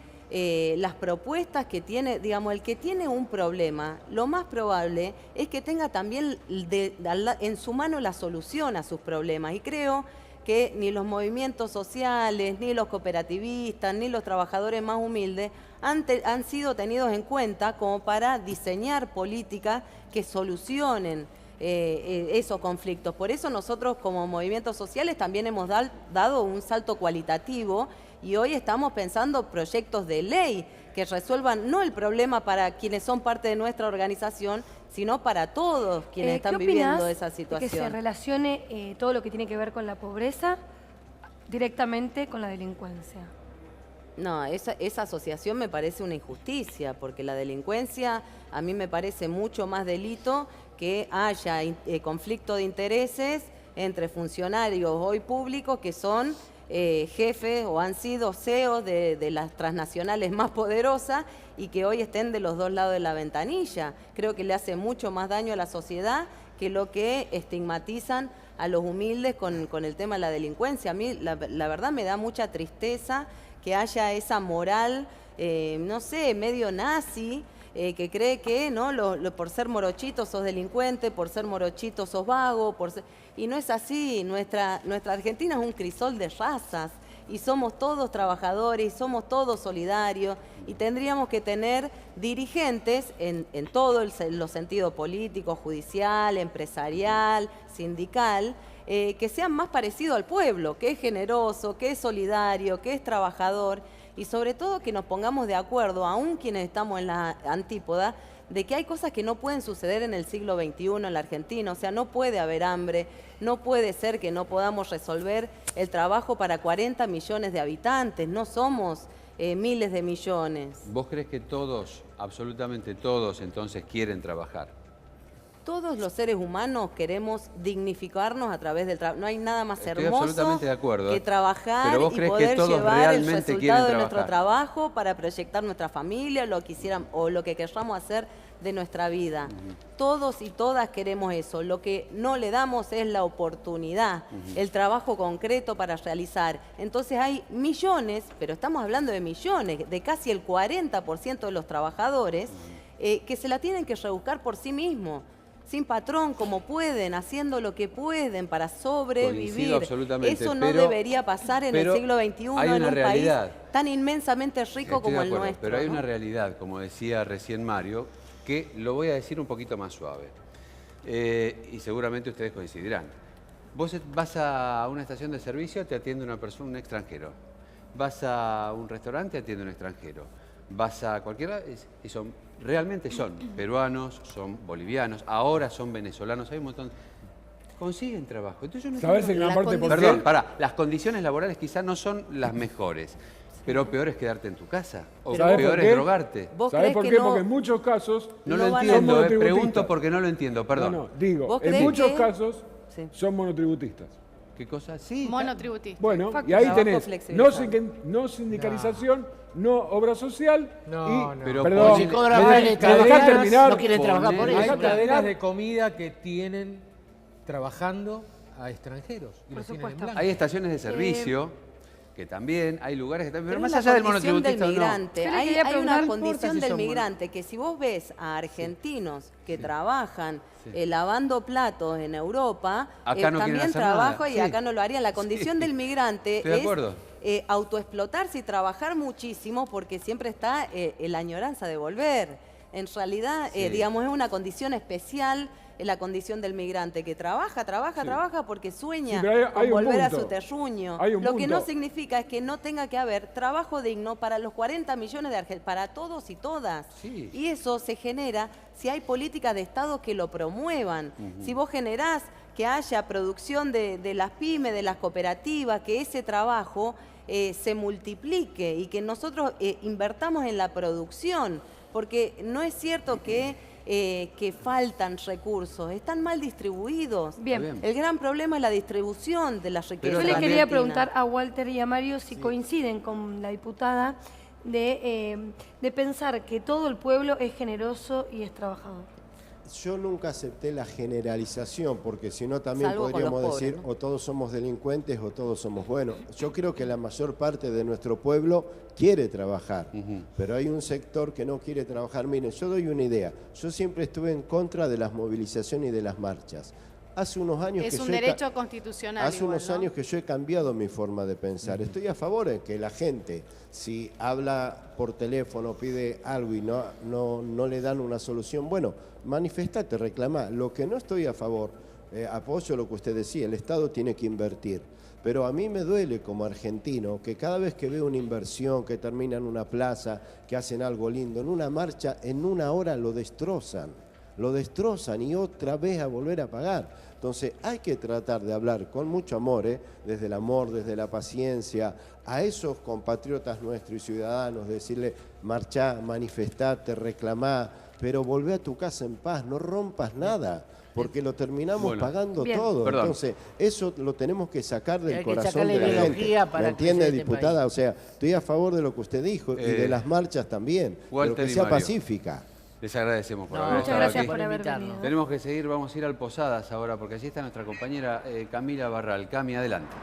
Speaker 8: las propuestas que tiene, digamos, el que tiene un problema, lo más probable es que tenga también en su mano la solución a sus problemas. Y creo que ni los movimientos sociales, ni los cooperativistas, ni los trabajadores más humildes han sido tenidos en cuenta como para diseñar políticas que solucionen esos conflictos. Por eso nosotros como movimientos sociales también hemos dado un salto cualitativo y hoy estamos pensando proyectos de ley que resuelvan no el problema para quienes son parte de nuestra organización, sino para todos quienes están viviendo esa situación.
Speaker 2: Que se relacione todo lo que tiene que ver con la pobreza directamente con la delincuencia.
Speaker 8: No, esa asociación me parece una injusticia, porque la delincuencia a mí me parece mucho más delito que haya conflicto de intereses entre funcionarios hoy públicos que son jefes o han sido CEOs de las transnacionales más poderosas y que hoy estén de los dos lados de la ventanilla. Creo que le hace mucho más daño a la sociedad que lo que estigmatizan a los humildes con el tema de la delincuencia. A mí la verdad me da mucha tristeza que haya esa moral, no sé, medio nazi, que cree que por ser morochito sos delincuente, por ser morochito sos vago, y no es así. Nuestra Argentina es un crisol de razas y somos todos trabajadores, somos todos solidarios y tendríamos que tener dirigentes en todo los sentidos político, judicial, empresarial, sindical, que sean más parecidos al pueblo, que es generoso, que es solidario, que es trabajador y sobre todo que nos pongamos de acuerdo, aún quienes estamos en la antípoda, de que hay cosas que no pueden suceder en el siglo XXI en la Argentina. O sea, no puede haber hambre, no puede ser que no podamos resolver el trabajo para 40 millones de habitantes, no somos miles de millones.
Speaker 7: ¿Vos crees que todos, absolutamente todos, entonces quieren trabajar?
Speaker 8: Todos los seres humanos queremos dignificarnos a través del trabajo. No hay nada más
Speaker 7: Estoy
Speaker 8: hermoso
Speaker 7: absolutamente de acuerdo,
Speaker 8: que trabajar y poder llevar el resultado de nuestro trabajo para proyectar nuestra familia, lo que quisiéramos o lo que querramos hacer de nuestra vida. Todos y todas queremos eso. Lo que no le damos es la oportunidad, el trabajo concreto para realizar. Entonces hay millones, pero estamos hablando de millones, de casi el 40% de los trabajadores que se la tienen que rebuscar por sí mismos. sin patrón, como pueden, haciendo lo que pueden para sobrevivir.
Speaker 7: Coincido absolutamente,
Speaker 8: Eso no debería pasar en el siglo XXI en un país tan inmensamente rico como el nuestro.
Speaker 7: Pero hay una realidad, como decía recién Mario, que lo voy a decir un poquito más suave. Y seguramente ustedes coincidirán. Vos vas a una estación de servicio, te atiende una persona, un extranjero. Vas a un restaurante, te atiende un extranjero. Vas a cualquiera y realmente son peruanos, son bolivianos, ahora son venezolanos, hay un montón. Consiguen trabajo. Entonces yo no
Speaker 6: ¿Sabes en gran parte por qué?
Speaker 7: Perdón, pará, las condiciones laborales quizás no son las mejores, pero peor es quedarte en tu casa. O peor es drogarte.
Speaker 6: ¿Sabes por qué? Porque en muchos casos
Speaker 7: no lo entiendo, pregunto porque no lo entiendo, perdón.
Speaker 6: No, digo, en muchos casos son monotributistas.
Speaker 7: ¿Qué cosa? Sí.
Speaker 5: Monotributistas.
Speaker 6: Bueno, y ahí tenés no sindicalización, no obra social
Speaker 3: pero
Speaker 6: perdón,
Speaker 3: si cobran mal y terminar, no quieren trabajar por eso.
Speaker 1: Hay cadenas de comida que tienen trabajando a extranjeros. Y
Speaker 2: Por supuesto.
Speaker 7: Hay estaciones de servicio que también, hay lugares que también, pero más
Speaker 8: la
Speaker 7: allá del
Speaker 8: condición
Speaker 7: monotributista
Speaker 8: del migrante.
Speaker 2: no.
Speaker 8: Hay una condición
Speaker 1: si
Speaker 8: del
Speaker 1: son
Speaker 8: migrante que si vos ves a argentinos que trabajan lavando platos en Europa,
Speaker 7: Acá no quieren
Speaker 8: también
Speaker 7: hacer
Speaker 8: trabajo
Speaker 7: nada.
Speaker 8: y acá no lo harían. La condición del migrante
Speaker 7: Estoy de acuerdo.
Speaker 8: es autoexplotarse y trabajar muchísimo porque siempre está la añoranza de volver. En realidad, digamos, es una condición especial la condición del migrante, que trabaja porque sueña con volver a su terruño. Lo que no significa es que no tenga que haber trabajo digno para los 40 millones de argentinos, para todos y todas.
Speaker 7: Sí.
Speaker 8: Y eso se genera si hay políticas de Estado que lo promuevan. Si vos generás que haya producción de las pymes, de las cooperativas, que ese trabajo se multiplique y que nosotros invertamos en la producción, porque no es cierto que faltan recursos, están mal distribuidos.
Speaker 2: Bien.
Speaker 8: El gran problema es la distribución de las riquezas.
Speaker 2: Yo le quería preguntar a Walter y a Mario si coinciden con la diputada de pensar que todo el pueblo es generoso y es trabajador.
Speaker 4: Yo nunca acepté la generalización, porque si no también
Speaker 8: Salvo
Speaker 4: podríamos
Speaker 8: con los
Speaker 4: decir
Speaker 8: pobres, ¿no?
Speaker 4: o todos somos delincuentes o todos somos buenos. Yo creo que la mayor parte de nuestro pueblo quiere trabajar, pero hay un sector que no quiere trabajar. Miren, yo doy una idea. Yo siempre estuve en contra de las movilizaciones y de las marchas. Hace unos años
Speaker 5: es un derecho constitucional.
Speaker 4: Hace unos años que yo he cambiado mi forma de pensar. Estoy a favor de que la gente, si habla por teléfono, pide algo y no le dan una solución, bueno, manifestate, reclamá. Lo que no estoy a favor, apoyo lo que usted decía, el Estado tiene que invertir. Pero a mí me duele como argentino que cada vez que veo una inversión, que termina en una plaza, que hacen algo lindo, en una marcha, en una hora lo destrozan y otra vez a volver a pagar. Entonces hay que tratar de hablar con mucho amor, desde el amor, desde la paciencia, a esos compatriotas nuestros y ciudadanos, decirle, marchá, manifestate, reclamá, pero volvé a tu casa en paz, no rompas nada, porque lo terminamos pagando todo.
Speaker 7: Perdón.
Speaker 4: Entonces eso lo tenemos que sacar del corazón
Speaker 3: sacarle
Speaker 4: de la gente.
Speaker 3: para
Speaker 4: ¿Me entiende,
Speaker 3: este
Speaker 4: diputada?
Speaker 3: país.
Speaker 4: O sea, estoy a favor de lo que usted dijo y de las marchas también, pero que sea pacífica.
Speaker 7: Les agradecemos por haber
Speaker 2: Muchas
Speaker 7: estado
Speaker 2: gracias
Speaker 7: aquí.
Speaker 2: por haber venido.
Speaker 7: Tenemos que seguir, vamos a ir al Posadas ahora, porque allí está nuestra compañera Camila Barral. Cami, adelante.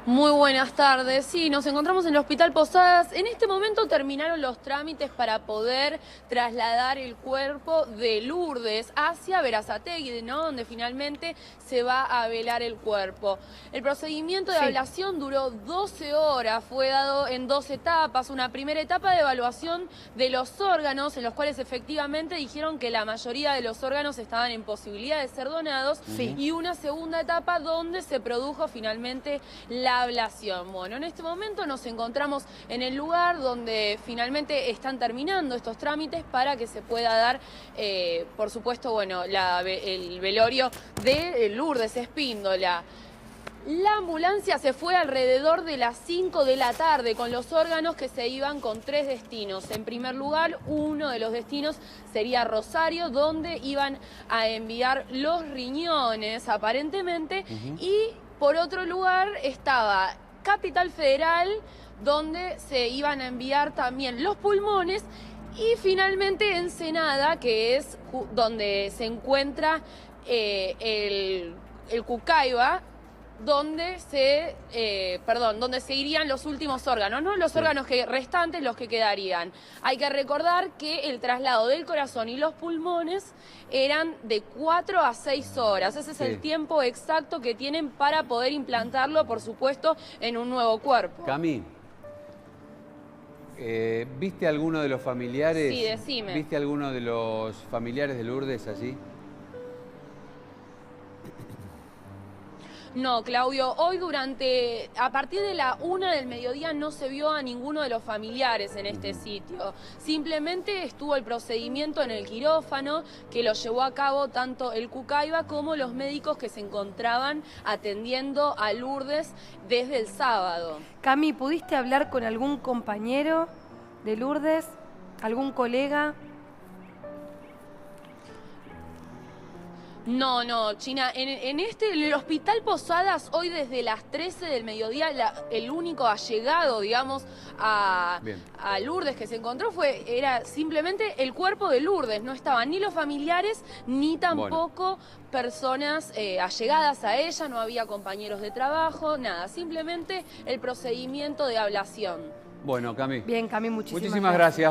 Speaker 10: Muy buenas tardes. Sí, nos encontramos en el Hospital Posadas. En este momento terminaron los trámites para poder trasladar el cuerpo de Lourdes hacia Berazategui, ¿no? Donde finalmente se va a velar el cuerpo. El procedimiento de ablación duró 12 horas, fue dado en 2 etapas. Una primera etapa de evaluación de los órganos, en los cuales efectivamente dijeron que la mayoría de los órganos estaban en posibilidad de ser donados. Y una segunda etapa donde se produjo finalmente la ablación. Bueno, en este momento nos encontramos en el lugar donde finalmente están terminando estos trámites para que se pueda dar, por supuesto, bueno, el velorio de Lourdes Espíndola. La ambulancia se fue alrededor de las 5 de la tarde con los órganos que se iban con 3 destinos. En primer lugar, uno de los destinos sería Rosario, donde iban a enviar los riñones, aparentemente, y por otro lugar estaba Capital Federal, donde se iban a enviar también los pulmones, y finalmente Ensenada, que es donde se encuentra el Cucaiba, donde donde se irían los últimos órganos, ¿no? Los órganos restantes, los que quedarían. Hay que recordar que el traslado del corazón y los pulmones eran de 4 a 6 horas. Ese es el tiempo exacto que tienen para poder implantarlo, por supuesto, en un nuevo cuerpo.
Speaker 7: Cami, ¿viste alguno de los familiares?
Speaker 10: Sí, decime.
Speaker 7: ¿Viste alguno de los familiares de Lourdes allí?
Speaker 10: No, Claudio, hoy a partir de la 1 del mediodía no se vio a ninguno de los familiares en este sitio. Simplemente estuvo el procedimiento en el quirófano que lo llevó a cabo tanto el Cucaiba como los médicos que se encontraban atendiendo a Lourdes desde el sábado.
Speaker 2: Cami, ¿pudiste hablar con algún compañero de Lourdes? ¿Algún colega?
Speaker 10: No, China, en el Hospital Posadas, hoy desde las 13 del mediodía, el único allegado, digamos, a Lourdes que se encontró era simplemente el cuerpo de Lourdes. No estaban ni los familiares, ni tampoco personas allegadas a ella, no había compañeros de trabajo, nada, simplemente el procedimiento de ablación.
Speaker 7: Bueno, Cami.
Speaker 2: Bien, Cami, muchísimas
Speaker 7: gracias.